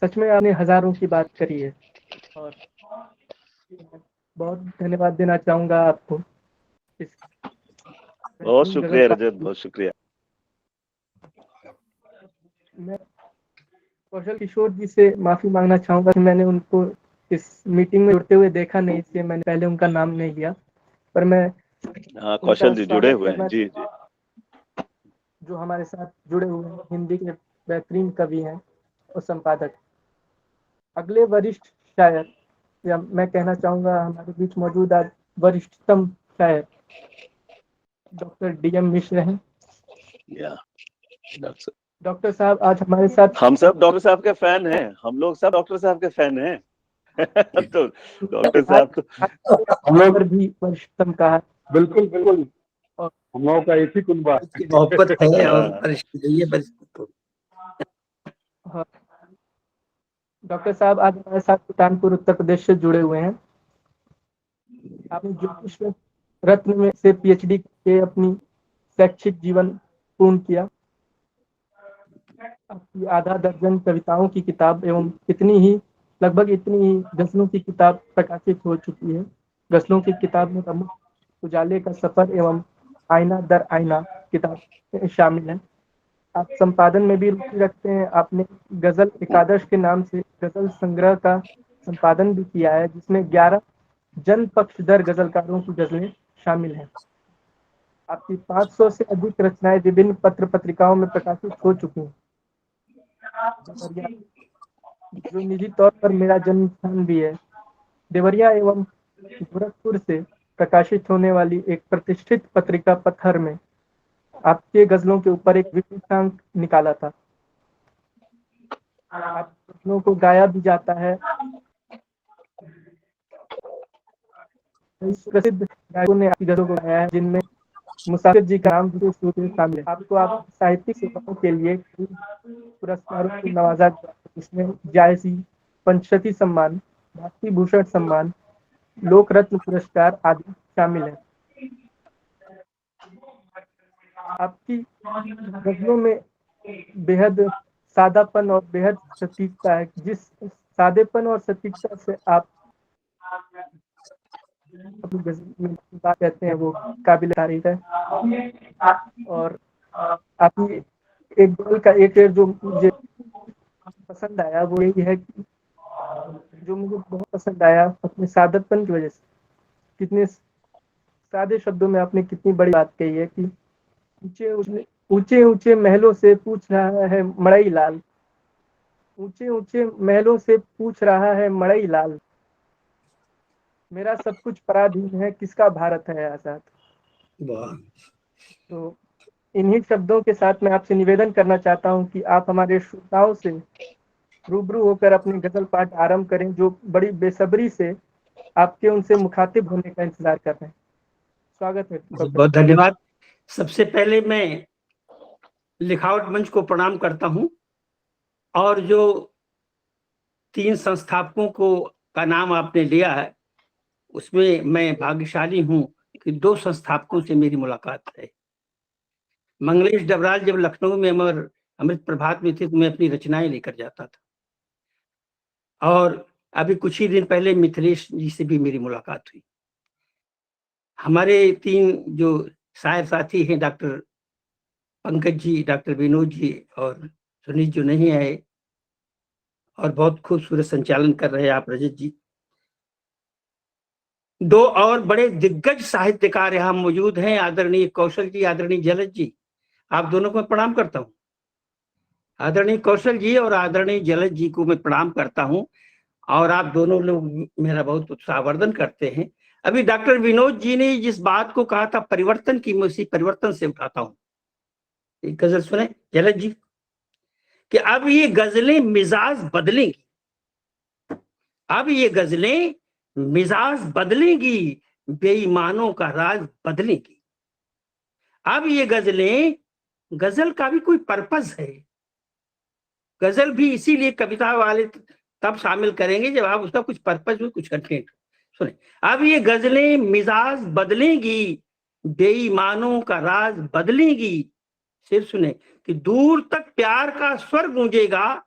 सच में आपने हजारों की बात करी है, और बहुत धन्यवाद देना चाहूंगा आपको इस बहुत शुक्रिया रजत, बहुत शुक्रिया। मैं कौशल किशोर जी से माफी मांगना चाहूंगा कि मैंने उनको इस मीटिंग में जुड़ते हुए देखा नहीं, इसलिए मैंने पहले उनका नाम नहीं लिया। पर मैं हाँ, कौशल जी जुड़े हुए हैं, जी जी, जो हमारे साथ जुड़े हुए हैं, हिंदी के बेहतरीन कवि हैं और संपादक। अगले वरिष्ठ शायर, या मैं कहना चाहूंगा हमारे बीच मौजूद आज वरिष्ठतम शायर डॉक्टर DM मिश्र हैं। डॉक्टर साहब आज हमारे साथ, हम सब डॉक्टर साहब के फैन हैं, हम लोग सब डॉक्टर साहब के फैन हैं। तो डॉक्टर साहब तो हम लोग भी वरिष्ठतम कहा। बिल्कुल बिल्कुल, और हम लोगों का एक ही कुनबा की मोहब्बत है और वरिष्ठ हाँ, डॉक्टर साहब आज हमारे साथ सुल्तानपुर उत्तर प्रदेश से जुड़े हुए हैं। आपने ज्योतिष रत्न में से PhD के अपनी शैक्षिक जीवन पूर्ण किया। आपकी आधा दर्जन कविताओं की किताब एवं लगभग इतनी ही गजलों की किताब प्रकाशित हो चुकी है। गजलों की किताब में प्रमुख उजाले का सफर एवं आईना दर आईना किताब शामिल है। आप संपादन में भी रुचि रखते हैं। आपने गजल एकादश के नाम से गजल संग्रह का संपादन भी किया है, जिसमें 11 जन पक्षधर गजलकारों की गजलें शामिल हैं। आपकी 500 से अधिक रचनाएं विभिन्न पत्र पत्रिकाओं में प्रकाशित हो चुकी हैं। जो निजी तौर पर मेरा जन्म स्थान भी है, देवरिया एवं गोरखपुर से प्रकाशित होने वाली एक प्रतिष्ठित पत्रिका पत्थर में आपके गजलों के ऊपर एक विशेषांक निकाला था। आप गजलों को गाया भी जाता है। प्रसिद्ध गायकों ने आपकी गजलों को गाया है, जिनमें मुसाफिर जी का नाम विशेष रूप से शामिल है। आपको आप साहित्यिक सेवाओं के लिए पुरस्कारों से नवाजा गया, इसमें जायसी, पंचशती सम्मान, भारती भूषण सम्मान, लोक रत्न पुरस्कार आदि शामिल है। आपकी गजलों में बेहद सादापन और बेहद सटीकता है। जिस सादेपन और सटीकता से आप अपनी गजल में बात कहते हैं वो काबिल तारीफ है। और आपकी एक गजल का एक शेर जो मुझे पसंद आया वो यही है कि जो मुझे बहुत पसंद आया अपने सादतपन की वजह से, कितने सादे शब्दों में आपने कितनी बड़ी बात कही है कि ऊंचे ऊंचे महलों से पूछ रहा है मड़ई लाल, ऊंचे ऊंचे महलों से पूछ रहा है मड़ई लाल, मेरा सब कुछ पराधीन है किसका भारत है आजाद। तो इन्हीं शब्दों के साथ मैं आपसे निवेदन करना चाहता हूं कि आप हमारे श्रोताओं से रूबरू होकर अपने गजल पाठ आरंभ करें, जो बड़ी बेसब्री से आपके उनसे मुखातिब होने का इंतजार कर रहे हैं। स्वागत है। बहुत धन्यवाद। सबसे पहले मैं लिखावट मंच को प्रणाम करता हूं, और जो 3 संस्थापकों का नाम आपने लिया है उसमें मैं भाग्यशाली हूं कि 2 संस्थापकों से मेरी मुलाकात है। मंगलेश डबराल जब लखनऊ में अमृत प्रभात में थे तो मैं अपनी रचनाएं लेकर जाता था, और अभी कुछ ही दिन पहले मिथिलेश जी से भी मेरी मुलाकात हुई। हमारे 3 जो शायर साथी हैं, डॉक्टर पंकज जी, डॉक्टर विनोद जी और सुनील जो नहीं आए, और बहुत खूबसूरत संचालन कर रहे हैं आप रजत जी, दो और बड़े दिग्गज साहित्यकार यहाँ मौजूद हैं, आदरणीय कौशल जी, आदरणीय जलज जी। आप दोनों को मैं प्रणाम करता हूँ। आदरणीय कौशल जी और आदरणीय जलज जी को मैं प्रणाम करता हूँ, और आप दोनों लोग मेरा बहुत उत्साहवर्धन करते हैं। अभी डॉक्टर विनोद जी ने जिस बात को कहा था परिवर्तन की, मैं उसी परिवर्तन से उठाता हूँ। एक गजल सुने जलज जी, कि अब ये गजलें मिजाज बदलेंगी, अब ये गजलें मिजाज बदलेंगी, बेईमानों का राज बदलेंगी। अब ये गजलें, गजल का भी कोई पर्पस है, गजल भी इसीलिए कविता वाले तब शामिल करेंगे जब आप उसका कुछ पर्पस हो, कुछ कंटेंट। सुने, अब ये गजलें मिजाज बदलेंगी, बेईमानों का राज बदलेंगी। सिर्फ सुने कि दूर तक प्यार का स्वर गूंजेगा,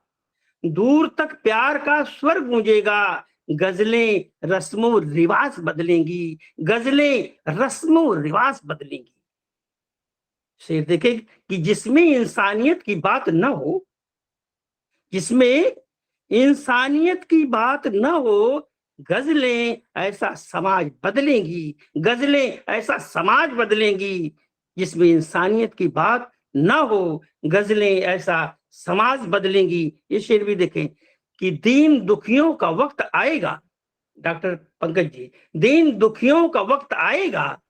दूर तक प्यार का स्वर गूंजेगा, गजलें रस्मों रिवाज बदलेंगी, गजलें रस्मों रिवाज बदलेंगी। शेर देखे कि जिसमें इंसानियत की बात न हो, जिसमें इंसानियत की बात न हो, गजलें ऐसा समाज बदलेंगी, गजलें ऐसा समाज बदलेंगी। जिसमें इंसानियत की बात न हो, गजलें ऐसा समाज बदलेंगी। ये शेर भी देखें कि दीन दुखियों का वक्त आएगा, डॉक्टर पंकज जी, दीन दुखियों का वक्त आएगा,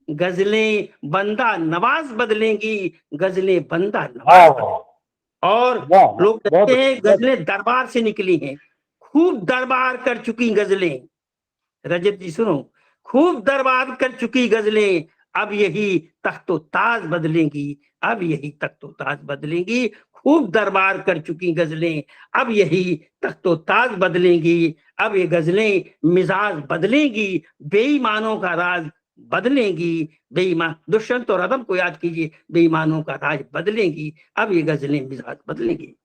गजलें बंदा नवाज बदलेंगी, गजलें बंदा नवाज। और लोग कहते हैं गजलें दरबार से निकली हैं, खूब दरबार कर चुकी गजलें। रजत जी सुनो, खूब दरबार कर चुकी गजलें, अब यही तख्तो ताज बदलेंगी, अब यही तख्तो ताज बदलेंगी। खूब दरबार कर चुकी गजलें, अब यही तख्तो ताज बदलेंगी। अब ये गजलें मिजाज बदलेंगी, बेईमानों का राज बदलेंगी। बेईमान, दुष्यंत और अदम को याद कीजिए, बेईमानों का राज बदलेंगी, अब ये गजलें मिजाज बदलेंगी।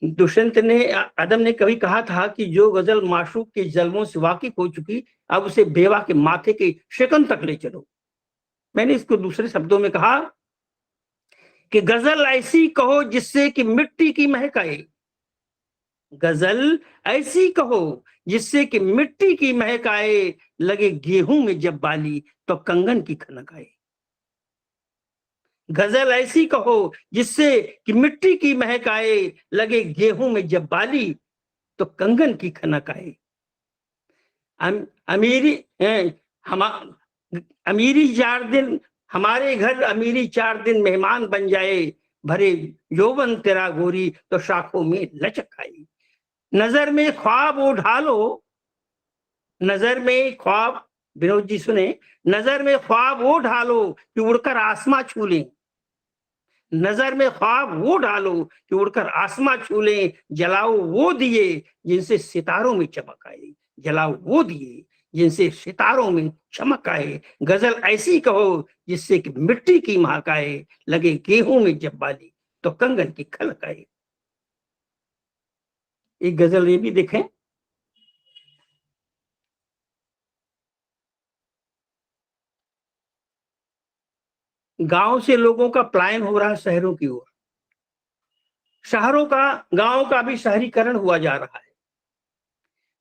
दुष्यंत ने, अदम ने कभी कहा था कि जो गजल माशूक के जल्वों से वाकिफ हो चुकी, अब उसे बेवा के माथे के शिकन तक ले चलो। मैंने इसको दूसरे शब्दों में कहा कि गजल ऐसी कहो जिससे कि मिट्टी की महक आए, गजल ऐसी कहो जिससे कि मिट्टी की महक आए, लगे गेहूं में जब बाली तो कंगन की खनक आए। गजल ऐसी कहो जिससे कि मिट्टी की महक आए, लगे गेहूं में जब बाली तो कंगन की खनक आए। अमीरी अमीरी 4 दिन हमारे घर, अमीरी 4 दिन मेहमान बन जाए, भरे यौवन तेरा गोरी तो शाखों में लचक आई। नजर में ख्वाब वो ढालो, नजर में ख्वाब, विनोद जी सुने, नजर में ख्वाब वो ढालो कि उड़कर आसमां छू लें, नजर में ख्वाब वो डालो कि उड़कर आसमां छू लें। जलाओ वो दिए जिनसे सितारों में चमक आए, जलाओ वो दिए जिनसे सितारों में चमक आए। गजल ऐसी कहो जिससे कि मिट्टी की महक आए, लगे गेहूं में जब बाली तो कंगन की खलक आए। एक गजल ये भी देखें, गांव से लोगों का पलायन हो रहा है शहरों की ओर, शहरों का, गांव का भी शहरीकरण हुआ जा रहा है।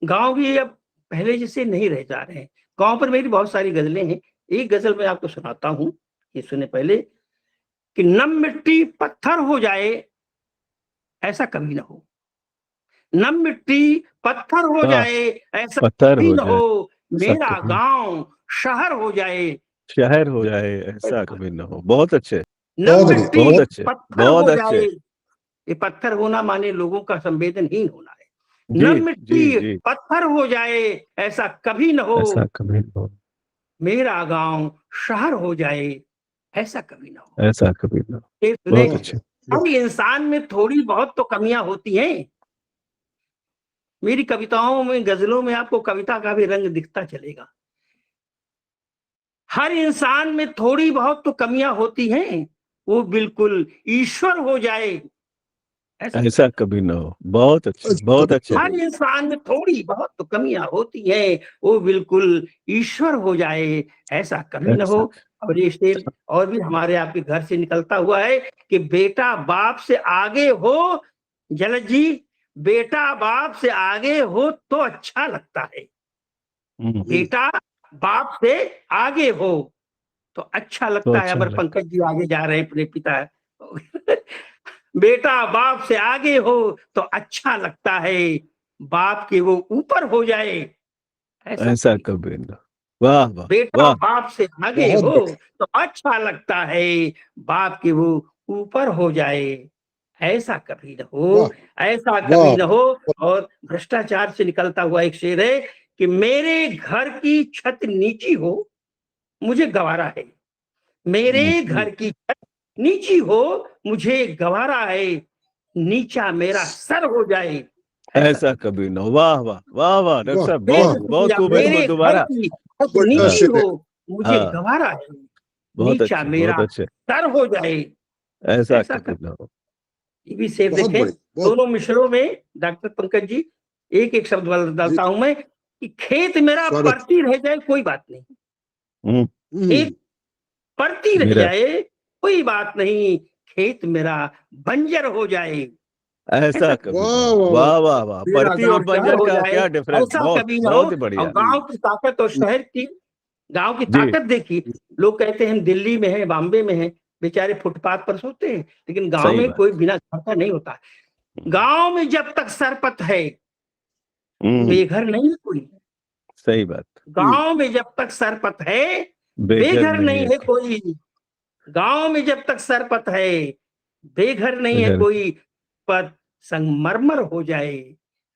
गांव भी अब पहले जैसे नहीं रह जा रहे हैं। गांव पर मेरी बहुत सारी गजलें हैं। एक गजल मैं आपको सुनाता हूं, ये सुने पहले, कि नम मिट्टी पत्थर हो जाए ऐसा कभी ना हो, नम मिट्टी पत्थर हो जाए ऐसा कभी ना हो, मेरा गांव शहर हो जाए, शहर हो जाए ऐसा कभी ना हो। बहुत अच्छे, नम मिट्टी बहुत अच्छे, पत्थर हो जाए। ये पत्थर होना माने लोगों का संवेदनहीन होना है। नम मिट्टी पत्थर हो जाए ऐसा कभी न हो, ऐसा कभी न हो, मेरा गांव शहर हो जाए ऐसा कभी न हो, ऐसा कभी न हो। बहुत अच्छे। हर इंसान में थोड़ी बहुत तो कमियां होती हैं। मेरी कविताओं में, गजलों में आपको कविता का भी रंग दिखता चलेगा। हर इंसान में थोड़ी बहुत तो कमियां होती हैं, वो बिल्कुल ईश्वर हो जाए ऐसा कभी ना हो। बहुत अच्छे, बहुत अच्छे। हर इंसान में थोड़ी बहुत तो कमियां होती हैं, वो बिल्कुल ईश्वर हो जाए ऐसा कभी न हो। और ये शेर और भी हमारे आपके घर से निकलता हुआ है कि बेटा बाप से आगे हो, जलज जी, बेटा बाप से आगे हो तो अच्छा लगता है, बेटा बाप से आगे हो तो अच्छा लगता है। अमर पंकज जी आगे जा रहे हैं अपने पिता बेटा बाप से आगे हो तो अच्छा लगता है, बाप के वो ऊपर हो जाए ऐसा कभी ना। वाह वाह बेटा वाह। बाप से आगे हो तो अच्छा लगता है, बाप के वो ऊपर हो जाए, ऐसा कभी न हो, ऐसा कभी न हो। और भ्रष्टाचार से निकलता हुआ एक शेर है कि मेरे घर की छत नीची हो मुझे गवारा है, मेरे घर की छत नीची हो मुझे गवारा है, नीचा मेरा सर हो जाए, ऐसा कभी ना। वाह वाह वाह वाह डॉक्टर साहब, बहुत खूब। मेरे दोबारा घर की छत नीची हो मुझे गवारा है, बहुत नीचा अच्छे, मेरा बहुत अच्छे। सर हो जाए, ऐसा कभी ना हो। ये भी शेर देखें दोनों मिश्रों में। डॉक्टर पंकज जी एक एक शब्द डालता हूं मैं कि खेत मेरा परती रह जाए कोई बात नहीं, खेत परती रह जाए कोई बात नहीं, खेत मेरा बंजर हो जाए, ऐसा कभी। वाह वाह वाह। परती और बंजर का क्या डिफरेंस। ऐसा बहुत कभी ना हो। बहुत ही बढ़िया। और गांव की ताकत और शहर की, गांव की ताकत देखिए, लोग कहते हैं हम दिल्ली में हैं, बॉम्बे में हैं, बेचारे फुटपाथ पर सोते हैं, लेकिन गांव में कोई बिना घर का नहीं होता। गांव में जब तक सरपत है बेघर नहीं है कोई। सही बात। गांव में जब तक सरपत है बेघर नहीं है कोई, गांव में जब तक सरपत है बेघर नहीं है कोई, पर संगमरमर हो जाए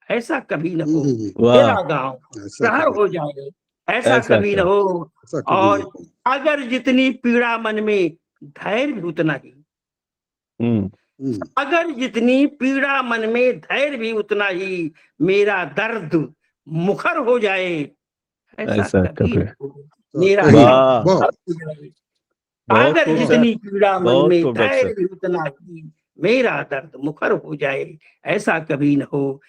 ऐसा कभी न हो, मेरा गांव शहर हो जाए ऐसा कभी न हो। और अगर जितनी पीड़ा मन में धैर्य भी उतना ही, अगर जितनी पीड़ा मन में धैर्य भी उतना ही, मेरा दर्द मुखर हो जाए ऐसा कभी न हो, मेरा अगर जितनी पीड़ा मन में धैर्य भी उतना ही, मेरा दर्द मुखर हो जाए ऐसा कभी न हो,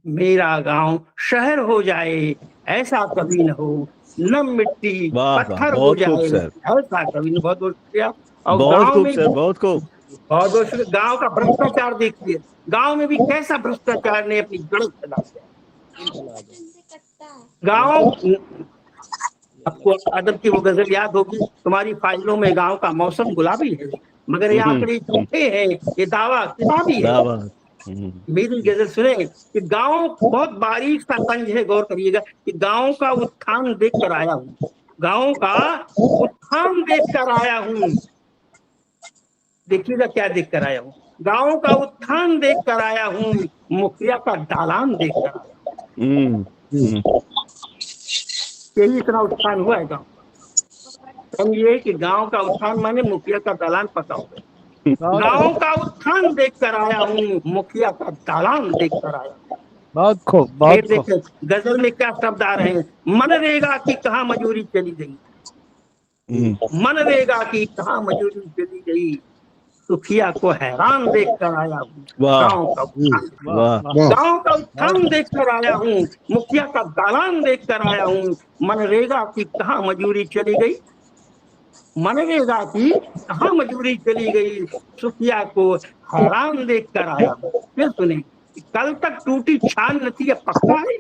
मेरा गांव शहर हो जाए ऐसा कभी न हो, न मिट्टी पत्थर हो जाए ऐसा कभी न। बहुत बहुत शुक्रिया। और गांव में बहुत खूब गांव का भ्रष्टाचार देखिए, गांव में भी कैसा भ्रष्टाचार ने अपनी जड़ फैला दिया। गांव आपको अदब की वो गजल याद होगी, तुम्हारी फाइलों में गांव का मौसम गुलाबी है मगर ये आंकड़े झूठे हैं, ये दावा किताबी है। मेरी गजल सुने कि गांव बहुत बारीक सा तंज है, गौर करिएगा कि गांव का उत्थान देख कर आया हूँ, गांव का उत्थान देख कर आया हूँ, देखिएगा क्या देख कर आया हूँ, गांव का उत्थान देख कर आया हूँ, मुखिया का दालान देख कर आया हूँ। यही इतना उत्थान हुआ है गांव का। समझिए कि गांव का उत्थान माने मुखिया का दालान पता हो गया। गांव का उत्थान देख कर आया हूँ, मुखिया का दालान देख कर आया हूँ। बहुत खूब, बहुत खूब। गजल में क्या शब्द आ रहे हैं, मनरेगा की कहाँ मजूरी चली गई, मनरेगा की कहाँ मजूरी चली गई, सुखिया को हैरान देख कर आया हूँ, गाँव का उत्थान देख कर आया हूँ, मुखिया का दालान देख कर आया हूँ, मनरेगा की कहाँ मजूरी चली गई, मनरेगा की कहाँ मजूरी चली गई, सुखिया को हैरान देख कर आया हूँ। फिर सुने, कल तक टूटी छान न थी, अब पक्का है,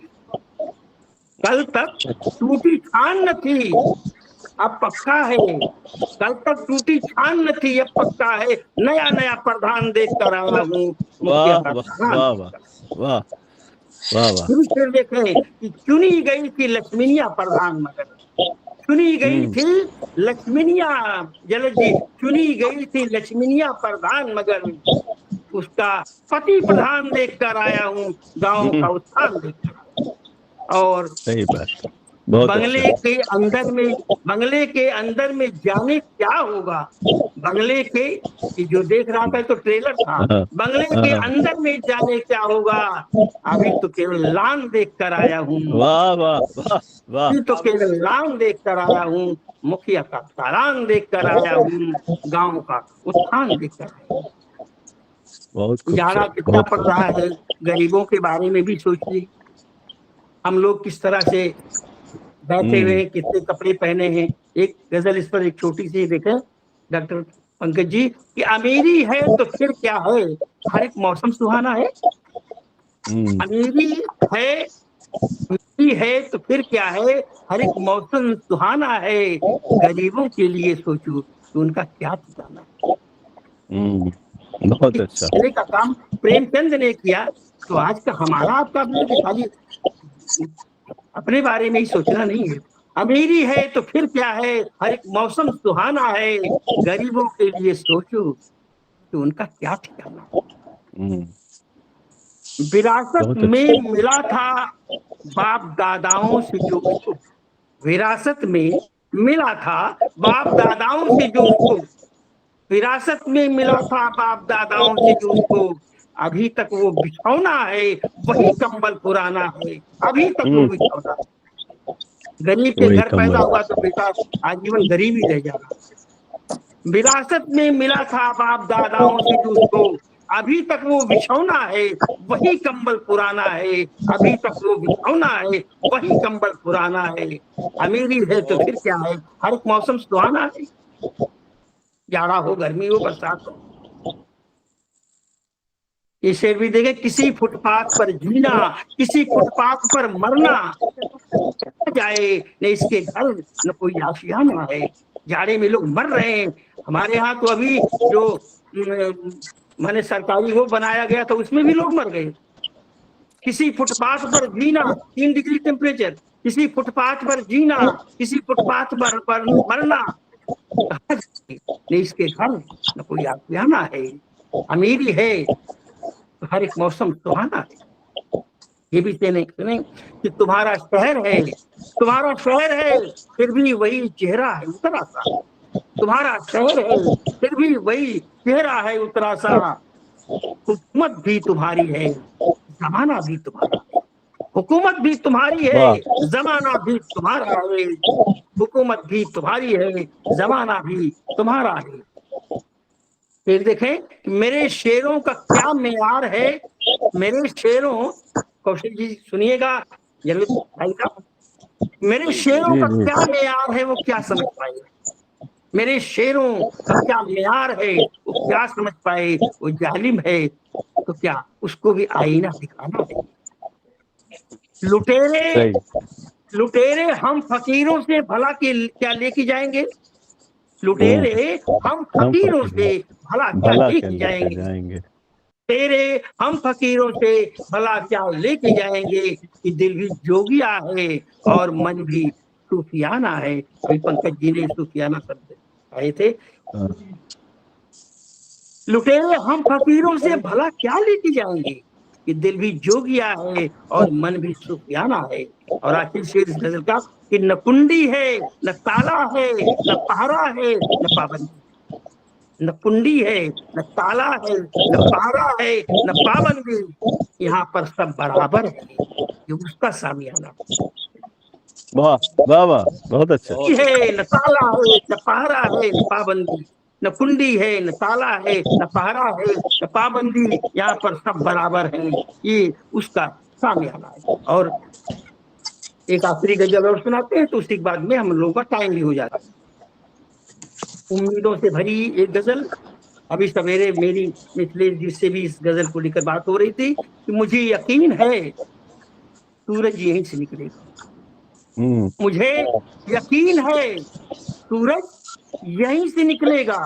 कल तक टूटी छान न थी अब पक्का है, कल तक टूटी छान न थी अब पक्का है, नया नया प्रधान देख कर आया हूँ, मुखिया का दालान। फिर देखें कि चुनी गई थी लक्ष्मीनिया प्रधान मगर, चुनी गई थी लक्ष्मीनिया, जलद जी चुनी गई थी लक्ष्मीनिया प्रधान मगर, उसका पति प्रधान देख कर आया हूँ, गांव का उत्थान देख कर आया हूँ। और सही बात, बंगले के अंदर में जाने क्या होगा, बंगले के जो देख रहा था तो ट्रेलर था, बंगले के अंदर में जाने क्या होगा, अभी तो केवल लान देख कर आया हूँ, वाह वाह वाह वाह, अभी तो केवल लान देख कर आया हूँ, मुखिया का दालान देख कर आया हूँ, गांव का उत्थान देख कर आया हूँ। जाड़ा कितना पड़ रहा है, गरीबों के बारे में भी सोचिए, हम लोग किस तरह से बैठे हुए हैं, कितने कपड़े पहने हैं। एक गजल इस पर एक छोटी सी देखें डॉक्टर पंकज जी कि अमीरी है तो फिर क्या है, हर एक मौसम सुहाना है, अमीरी है मिट्टी है तो फिर क्या है, हर एक मौसम सुहाना है, गरीबों के लिए सोचो तो उनका क्या ठिकाना। बहुत अच्छा। पहले का काम प्रेमचंद ने किया, तो आज का हमारा आपका भी खाली अपने बारे में ही सोचना नहीं है। अमीरी है तो फिर क्या है, हर एक मौसम सुहाना है, गरीबों के लिए सोचो तो उनका क्या ठिकाना। विरासत में मिला था बाप दादाओं से जो उसको, विरासत में मिला था बाप दादाओं से जो उसको, विरासत में मिला था बाप दादाओं से जो उसको, अभी तक वो बिछौना है, वही कंबल पुराना है, अभी तक वो बिछौना है। गरीब के घर पैदा हुआ तो बेटा आजीवन गरीब ही रह जाएगा। विरासत में मिला था बाप दादाओं से जो उसको, अभी तक वो बिछौना है, वही कंबल पुराना है, अभी तक वो बिछौना है, वही कंबल पुराना है। अमीरी है तो फिर क्या है, हर एक मौसम सुहाना है, जाड़ा हो, गर्मी हो, बरसात हो। ये शेर भी देखे, किसी फुटपाथ पर जीना, किसी फुटपाथ पर मरना, जाए न इसके घर न कोई आशियाना है। जाड़े में लोग मर रहे हैं। हमारे यहाँ तो अभी जो मैंने सरकारी वो बनाया गया था, उसमें भी लोग मर गए। किसी फुटपाथ पर जीना, 3 डिग्री टेम्परेचर, किसी फुटपाथ पर जीना, किसी फुटपाथ पर मरना, न इसके घर न कोई आशियाना है। अमीरी है तो हर एक मौसम सुहाना है। ये भी सुने कि तुम्हारा शहर है, तुम्हारा शहर है फिर भी वही चेहरा है उतरा सा, तुम्हारा शहर है फिर भी वही चेहरा है उतरा सा। हुकूमत भी तुम्हारी है, जमाना भी तुम्हारा है। हुकूमत भी तुम्हारी है, जमाना भी तुम्हारा है। हुकूमत भी तुम्हारी है, जमाना भी तुम्हारा है। फिर देखें मेरे शेरों का क्या मेयार है, मेरे शेरों, कौशल जी सुनिएगा, भाई साहब, मेरे शेरों का क्या मेयार है वो क्या समझ पाए, मेरे शेरों का क्या मेयार है वो क्या समझ पाए। वो जालिम है तो क्या उसको भी आईना दिखाना है। लुटेरे लुटेरे हम फकीरों से भला क्या लेके जाएंगे, लुटेरे हम फकीरों से भला क्या लेके जाएंगे, तेरे हम फकीरों से भला क्या लेके जाएंगे, कि दिल भी जोगिया है और मन भी सूफियाना है। अभी पंकज जी ने सूफियाना शब्द आए थे। लुटेरे हम फकीरों से भला क्या लेके जाएंगे, कि दिल भी जोगिया है और मन भी सूफियाना है। और आखिर शेर इस गजल का कि न कुंडी है न ताला है न पहरा है न पाबंदी, न कुंडी है न ताला है न पहरा है न पाबंदी, यहाँ पर सब बराबर है, ये उसका सामियाना। वाह वाह वाह, बहुत अच्छा है, न ताला है न पहरा है न पाबंदी, न कुंडी है न ताला है न पहरा है न पाबंदी, यहाँ पर सब बराबर है, ये उसका सामियाना है। और एक आखिरी गजल और सुनाते हैं तो उसके बाद में हम लोगों का टाइम भी हो जाता है। उम्मीदों से भरी एक गजल। अभी सवेरे मेरी मिथिलेश जी से भी इस गजल को लेकर बात हो रही थी कि मुझे यकीन है सूरज यहीं से निकलेगा, मुझे यकीन है सूरज यहीं से निकलेगा,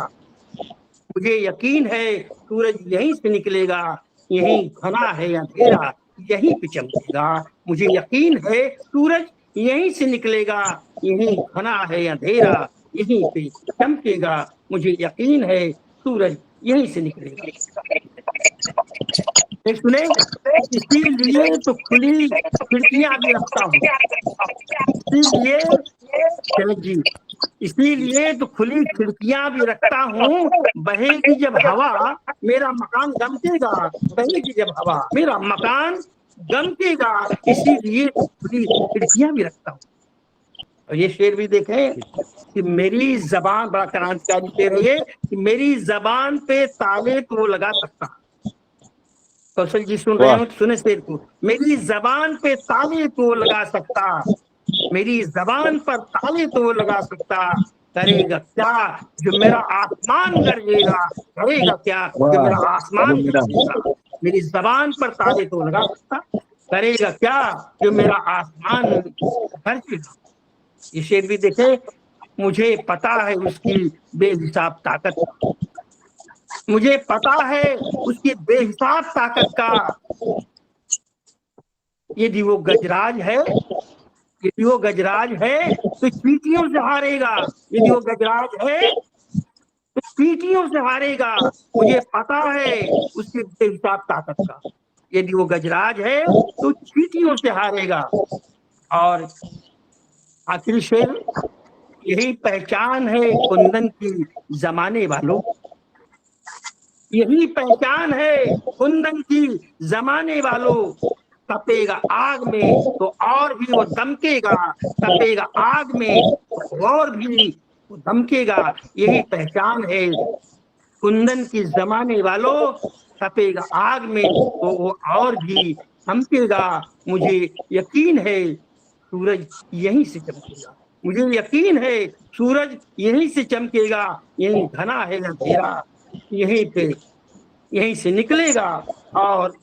मुझे यकीन है सूरज यहीं से निकलेगा, यहीं घना है अंधेरा यहीं पे चमकेगा। मुझे यकीन है सूरज यहीं से निकलेगा, यहीं घना है अंधेरा यहीं पे चमकेगा। मुझे यकीन है सूरज यहीं से निकलेगा। सुने, इसीलिए तो खुली खिड़कियां भी रखता हूँ, इसीलिए तो खुली खिड़कियां भी रखता हूँ। बहेगी जब हवा मेरा मकान गमकेगा, बहेगी जब हवा मेरा मकान गमकेगा, इसीलिए तो खुली खिड़कियां भी रखता हूँ। और ये शेर भी देखें कि मेरी जबान, बड़ा क्रांतिकारी शेर है ये, कि मेरी जबान पे ताले तो वो लगा सकता। कौशल जी सुन रहे हो तो सुने शेर को, मेरी जबान पे ताले तो वो लगा सकता, मेरी जबान पर ताले तो वो लगा सकता, करेगा क्या जो मेरा आसमान गरजेगा, करेगा क्या जो मेरा आसमान गरजेगा। मेरी जबान पर ताले तो लगा सकता, करेगा क्या जो मेरा आसमान खर्चेगा। ये शेर भी देखे, मुझे पता है उसकी बेहिसाब ताकत का, मुझे पता है उसकी बेहिसाब ताकत का। यदि वो गजराज है, यदि वो गजराज है तो चींटियों से हारेगा। यदि वो गजराज है तो चींटियों से हारेगा। मुझे पता है उसकी बेहिसाब ताकत का। यदि वो गजराज है तो चींटियों से हारेगा। और आखिरी शेर, यही पहचान है कुंदन की जमाने वालों, यही पहचान है कुंदन की जमाने वालों। तपेगा आग में तो और भी वो दमकेगा, तपेगा आग में तो और भी वो दमकेगा। यही पहचान है कुंदन की जमाने वालों। तपेगा आग में तो वो और भी दमकेगा। मुझे यकीन है सूरज यहीं से चमकेगा, मुझे यकीन है सूरज यहीं से चमकेगा। यहीं घना है अंधेरा, यहीं पे यहीं से निकलेगा। और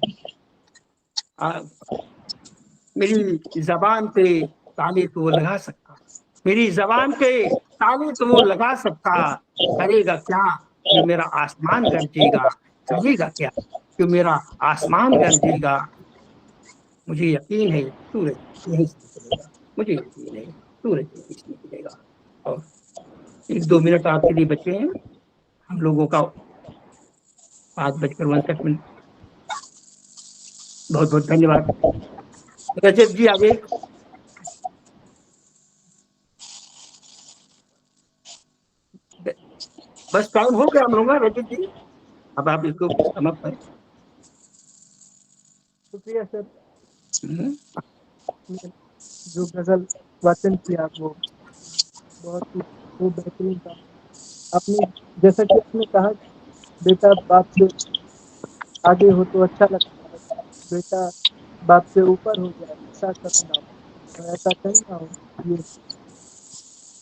मेरी जबान पे ताले तो वो लगा सकता, मेरी जबान पे ताले तो वो लगा सकता। करेगा क्या जो मेरा आसमान गरजेगा, करेगा क्या जो मेरा आसमान गरजेगा। मुझे यकीन है सूरज यहीं से निकलेगा, मुझे यकीन है सूरज यहीं से निकलेगा। और 1-2 मिनट आपके लिए बचे हैं। हम लोगों का 5:59। बहुत बहुत धन्यवाद। रजत जी आगे। बस टाइम हो गया हम लोग का, रजत जी अब आप इसको समाप्त करें। शुक्रिया सर, जो गजल वाचन किया वो बहुत ही वो बेहतरीन था। आपने जैसा कि आपने कहा बेटा बाप से आगे हो तो अच्छा लगता है, बेटा बाप से ऊपर हो जाए ऐसा कभी ना हो, और ऐसा कहीं ना हो। ये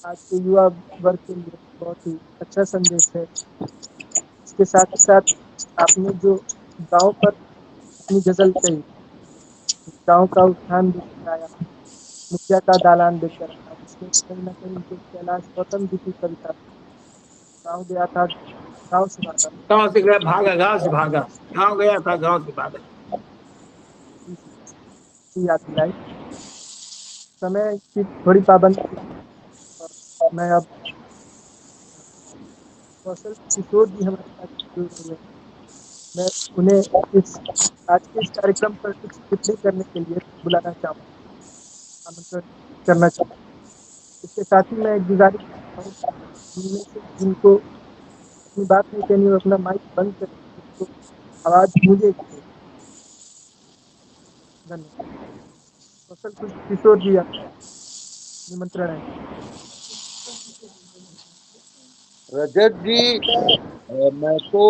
आज के युवा वर्ग के लिए बहुत ही अच्छा संदेश है। इसके साथ ही साथ आपने जो गांव पर अपनी गजल कही, गांव का उत्थान लेकर आया, मुखिया का दालान लेकर आया, जिसमें कहीं ना कहीं जो कैलाश गौतम जी की कविता, गाँव गया था गाँव से भागा, गांव से गया भागा, गांव से भागा, गांव गया था गांव से भागा। याद दिलाई। समय की थोड़ी पाबंदी है और मैं अब कौशल किशोर जी हमारे साथ जुड़ रहे हैं। मैं उन्हें इस आज के इस कार्यक्रम पर कुछ टिप्पणी करने के लिए बुलाना चाहूँगा, आमंत्रण करना चाहूँगा। इसके साथ ही मैं एक गुजारिश करता हूँ, जिनमें से जिनको अपनी बात नहीं कहनी और अपना माइक बंद करें तो आवाज़ मुझे धन्यवाद। कौशल किशोर जी आपका निमंत्रण है। रजत जी, मैं तो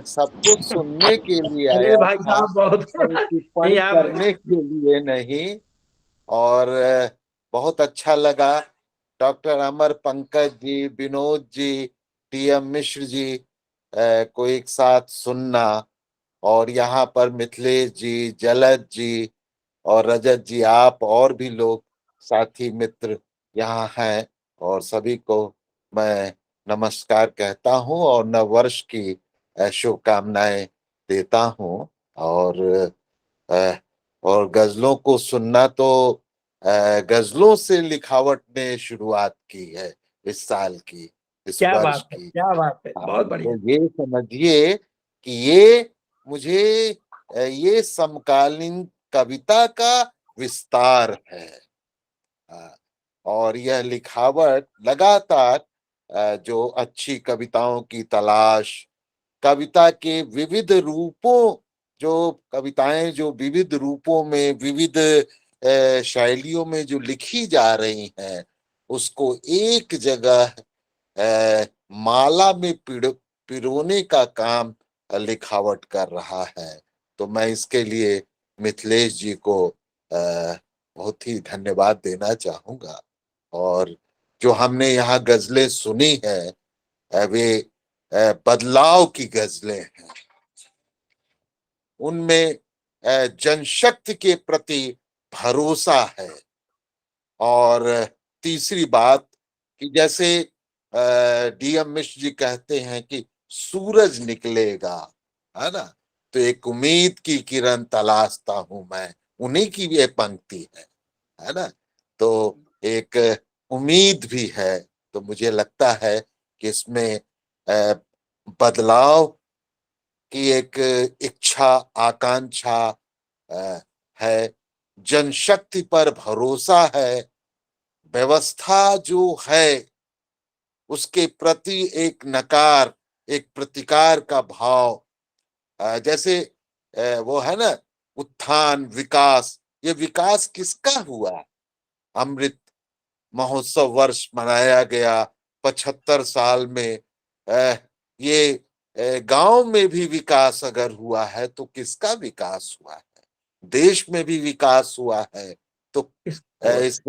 सब कुछ सुनने के लिए अरे आया भाई था, साहब बहुत कोई नहीं टिप्पणी आप। करने के लिए नहीं। और बहुत अच्छा लगा डॉक्टर अमर पंकज जी, विनोद जी, टीएम मिश्र जी को एक साथ सुनना, और यहाँ पर मिथिलेश जी, जलद जी और रजत जी, आप और भी लोग साथी मित्र यहाँ हैं, और सभी को मैं नमस्कार कहता हूँ और नव वर्ष की शुभकामनाएं देता हूँ। अ, और गजलों को सुनना तो गजलों से लिखावट ने शुरुआत की है इस साल की, इस क्या वर्ष बात है, की। क्या बात है, हाँ, बहुत तो बढ़िया। ये समझिए कि ये मुझे ये समकालीन कविता का विस्तार है। हाँ, और यह लिखावट लगातार जो अच्छी कविताओं की तलाश, कविता के विविध रूपों, जो कविताएं जो विविध रूपों में, विविध शैलियों में जो लिखी जा रही हैं, उसको एक जगह माला में पिरोने का काम लिखावट कर रहा है। तो मैं इसके लिए मिथिलेश जी को बहुत ही धन्यवाद देना चाहूंगा। और जो हमने यहाँ गजलें सुनी है वे बदलाव की गजलें हैं। उनमें जनशक्ति के प्रति भरोसा है। और तीसरी बात कि जैसे डीएम मिश्र जी कहते हैं कि सूरज निकलेगा, है ना, तो एक उम्मीद की किरण तलाशता हूं मैं, उन्हीं की ये पंक्ति है ना। तो एक उम्मीद भी है। तो मुझे लगता है कि इसमें बदलाव की एक इच्छा, आकांक्षा है, जनशक्ति पर भरोसा है, व्यवस्था जो है उसके प्रति एक नकार, एक प्रतिकार का भाव। जैसे वो है ना, उत्थान, विकास। ये विकास किसका हुआ? अमृत महोत्सव वर्ष मनाया गया 75 साल में। ये गांव में भी विकास अगर हुआ है तो किसका विकास हुआ है? देश में भी विकास हुआ है। तो इस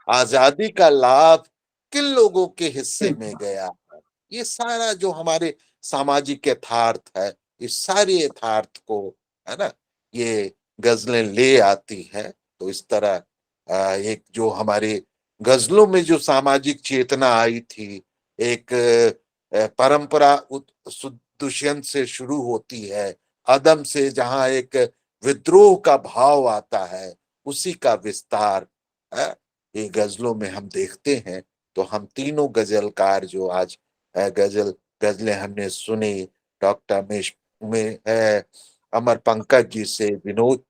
आजादी का लाभ किन लोगों के हिस्से में गया है? ये सारा जो हमारे सामाजिक यथार्थ है, इस सारे यथार्थ को, है ना, ये गजलें ले आती हैं। तो इस तरह एक जो हमारे गजलों में जो सामाजिक चेतना आई थी, एक परंपरा दुष्यंत से शुरू होती है, अदम से जहां एक विद्रोह का भाव आता है, उसी का विस्तार ये गजलों में हम देखते हैं। तो हम तीनों गजलकार जो आज गजलें हमने सुनी, डॉक्टर अमर पंकज जी से, विनोद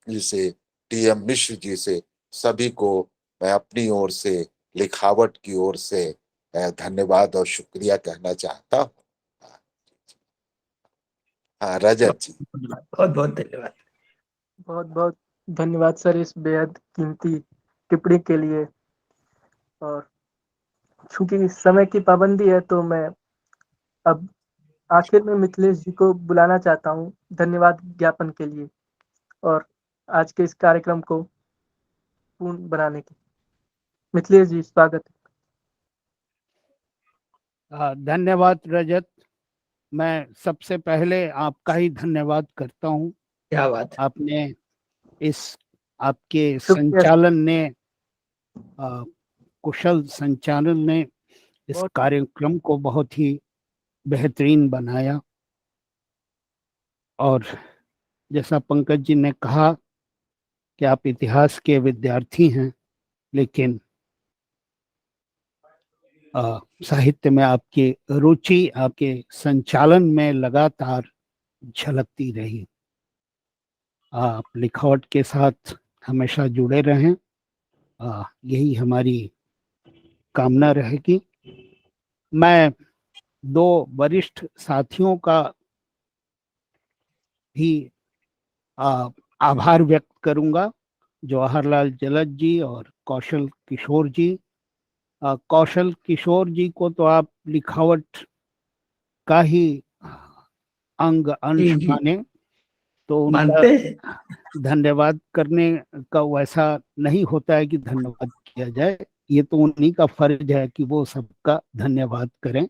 जी से, टीएम मिश्र जी से, सभी को मैं अपनी ओर से, लिखावट की ओर से धन्यवाद और शुक्रिया कहना चाहता हूँ। हाँ रजत जी। बहुत बहुत धन्यवाद। बहुत बहुत धन्यवाद सर इस बेहद कीमती टिप्पणी के लिए। और चूंकि समय की पाबंदी है तो मैं अब आखिर में मिथिलेश जी को बुलाना चाहता हूँ धन्यवाद ज्ञापन के लिए और आज के इस कार्यक्रम को पूर्ण बनाने के। मिथिलेश जी स्वागत है। धन्यवाद रजत। मैं सबसे पहले आपका ही धन्यवाद करता हूँ। क्या बात है। आपने आपके संचालन ने, कुशल संचालन ने इस कार्यक्रम को बहुत ही बेहतरीन बनाया। और जैसा पंकज जी ने कहा कि आप इतिहास के विद्यार्थी हैं, लेकिन साहित्य में आपकी रुचि आपके संचालन में लगातार झलकती रही। आप लिखावट के साथ हमेशा जुड़े रहें, यही हमारी कामना रहेगी। मैं दो वरिष्ठ साथियों का भी आभार व्यक्त करूंगा, जवाहरलाल जलद जी और कौशल किशोर जी। कौशल किशोर जी को तो आप लिखावट का ही अंग अंश माने, तो उनका धन्यवाद करने का वैसा नहीं होता है कि धन्यवाद किया जाए, ये तो उन्हीं का फर्ज है कि वो सबका धन्यवाद करें।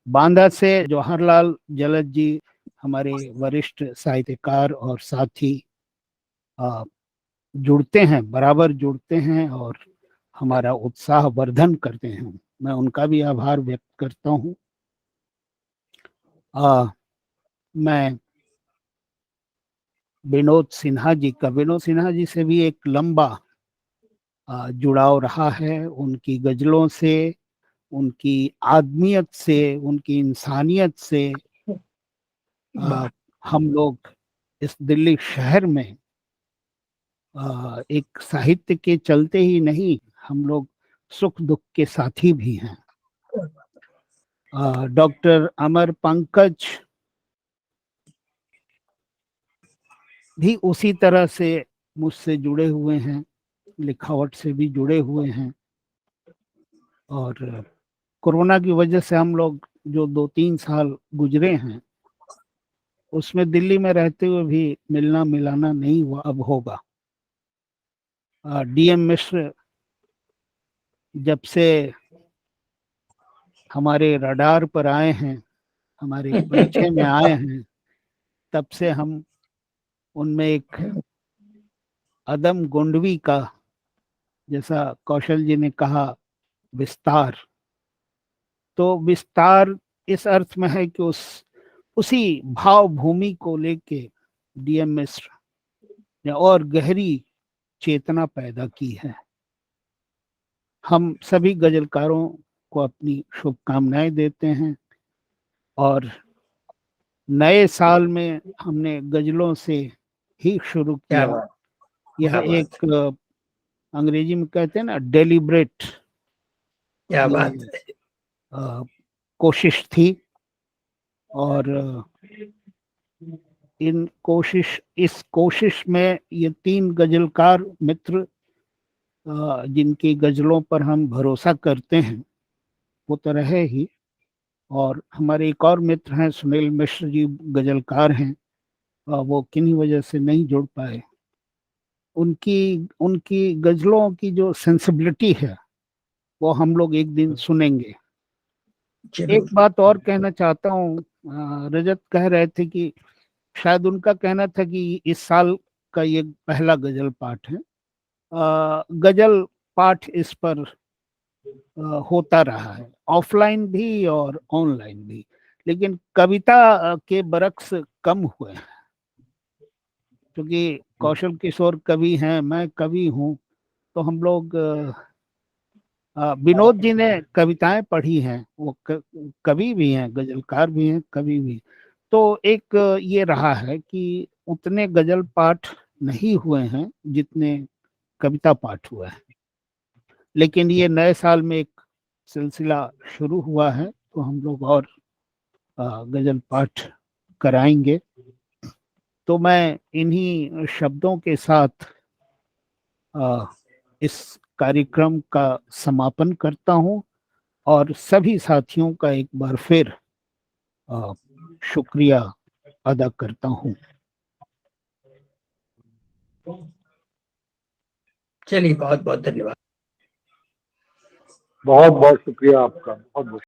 बांदा से जवाहरलाल जलद जी हमारे वरिष्ठ साहित्यकार और साथी जुड़ते हैं, बराबर जुड़ते हैं और हमारा उत्साह वर्धन करते हैं। मैं उनका भी आभार व्यक्त करता हूँ। मैं विनोद सिन्हा जी से भी एक लंबा जुड़ाव रहा है। उनकी गजलों से, उनकी आदमियत से, उनकी इंसानियत से हम लोग इस दिल्ली शहर में एक साहित्य के चलते ही नहीं, हम लोग सुख दुख के साथी भी हैं। डॉक्टर अमर पंकज भी उसी तरह से मुझसे जुड़े हुए हैं, लिखावट से भी जुड़े हुए हैं। और कोरोना की वजह से हम लोग जो 2-3 साल गुजरे हैं, उसमें दिल्ली में रहते हुए भी मिलना मिलाना नहीं हुआ, अब होगा। डीएम मिश्र जब से हमारे रडार पर आए हैं, हमारे परिचय में आए हैं, तब से हम उनमें एक अदम गोंडवी का, जैसा कौशल जी ने कहा, विस्तार। तो विस्तार इस अर्थ में है कि उसी भाव भूमि को लेके डीएम मिश्र ने और गहरी चेतना पैदा की है। हम सभी गजलकारों को अपनी शुभकामनाएं देते हैं और नए साल में हमने गजलों से ही शुरू क्या किया। बात, यह क्या बात, एक अंग्रेजी में कहते हैं ना, डेलिब्रेट क्या बात है। कोशिश थी और इस कोशिश में ये 3 गजलकार मित्र जिनकी गजलों पर हम भरोसा करते हैं वो तो रहे ही, और हमारे एक और मित्र हैं सुनील मिश्र जी, गजलकार हैं, वो किन्हीं वजह से नहीं जुड़ पाए। उनकी उनकी गजलों की जो सेंसिबिलिटी है वो हम लोग एक दिन सुनेंगे। एक बात और कहना चाहता हूँ, रजत कह रहे थे कि शायद उनका कहना था कि इस साल का ये पहला गजल पाठ है। गजल पाठ इस पर होता रहा है, ऑफलाइन भी और ऑनलाइन भी, लेकिन कविता के बरक्स कम हुए हैं, क्योंकि कौशल किशोर कवि हैं, मैं कवि हूँ, तो हम लोग विनोद जी ने कविताएं पढ़ी हैं, वो कवि भी हैं, गजलकार भी हैं, कवि भी। तो एक ये रहा है कि उतने गजल पाठ नहीं हुए हैं जितने कविता पाठ हुए हैं, लेकिन ये नए साल में एक सिलसिला शुरू हुआ है, तो हम लोग और गजल पाठ कराएंगे। तो मैं इन्हीं शब्दों के साथ इस कार्यक्रम का समापन करता हूं और सभी साथियों का एक बार फिर शुक्रिया अदा करता हूं। चलिए, बहुत बहुत धन्यवाद। बहुत बहुत शुक्रिया आपका, बहुत बहुत।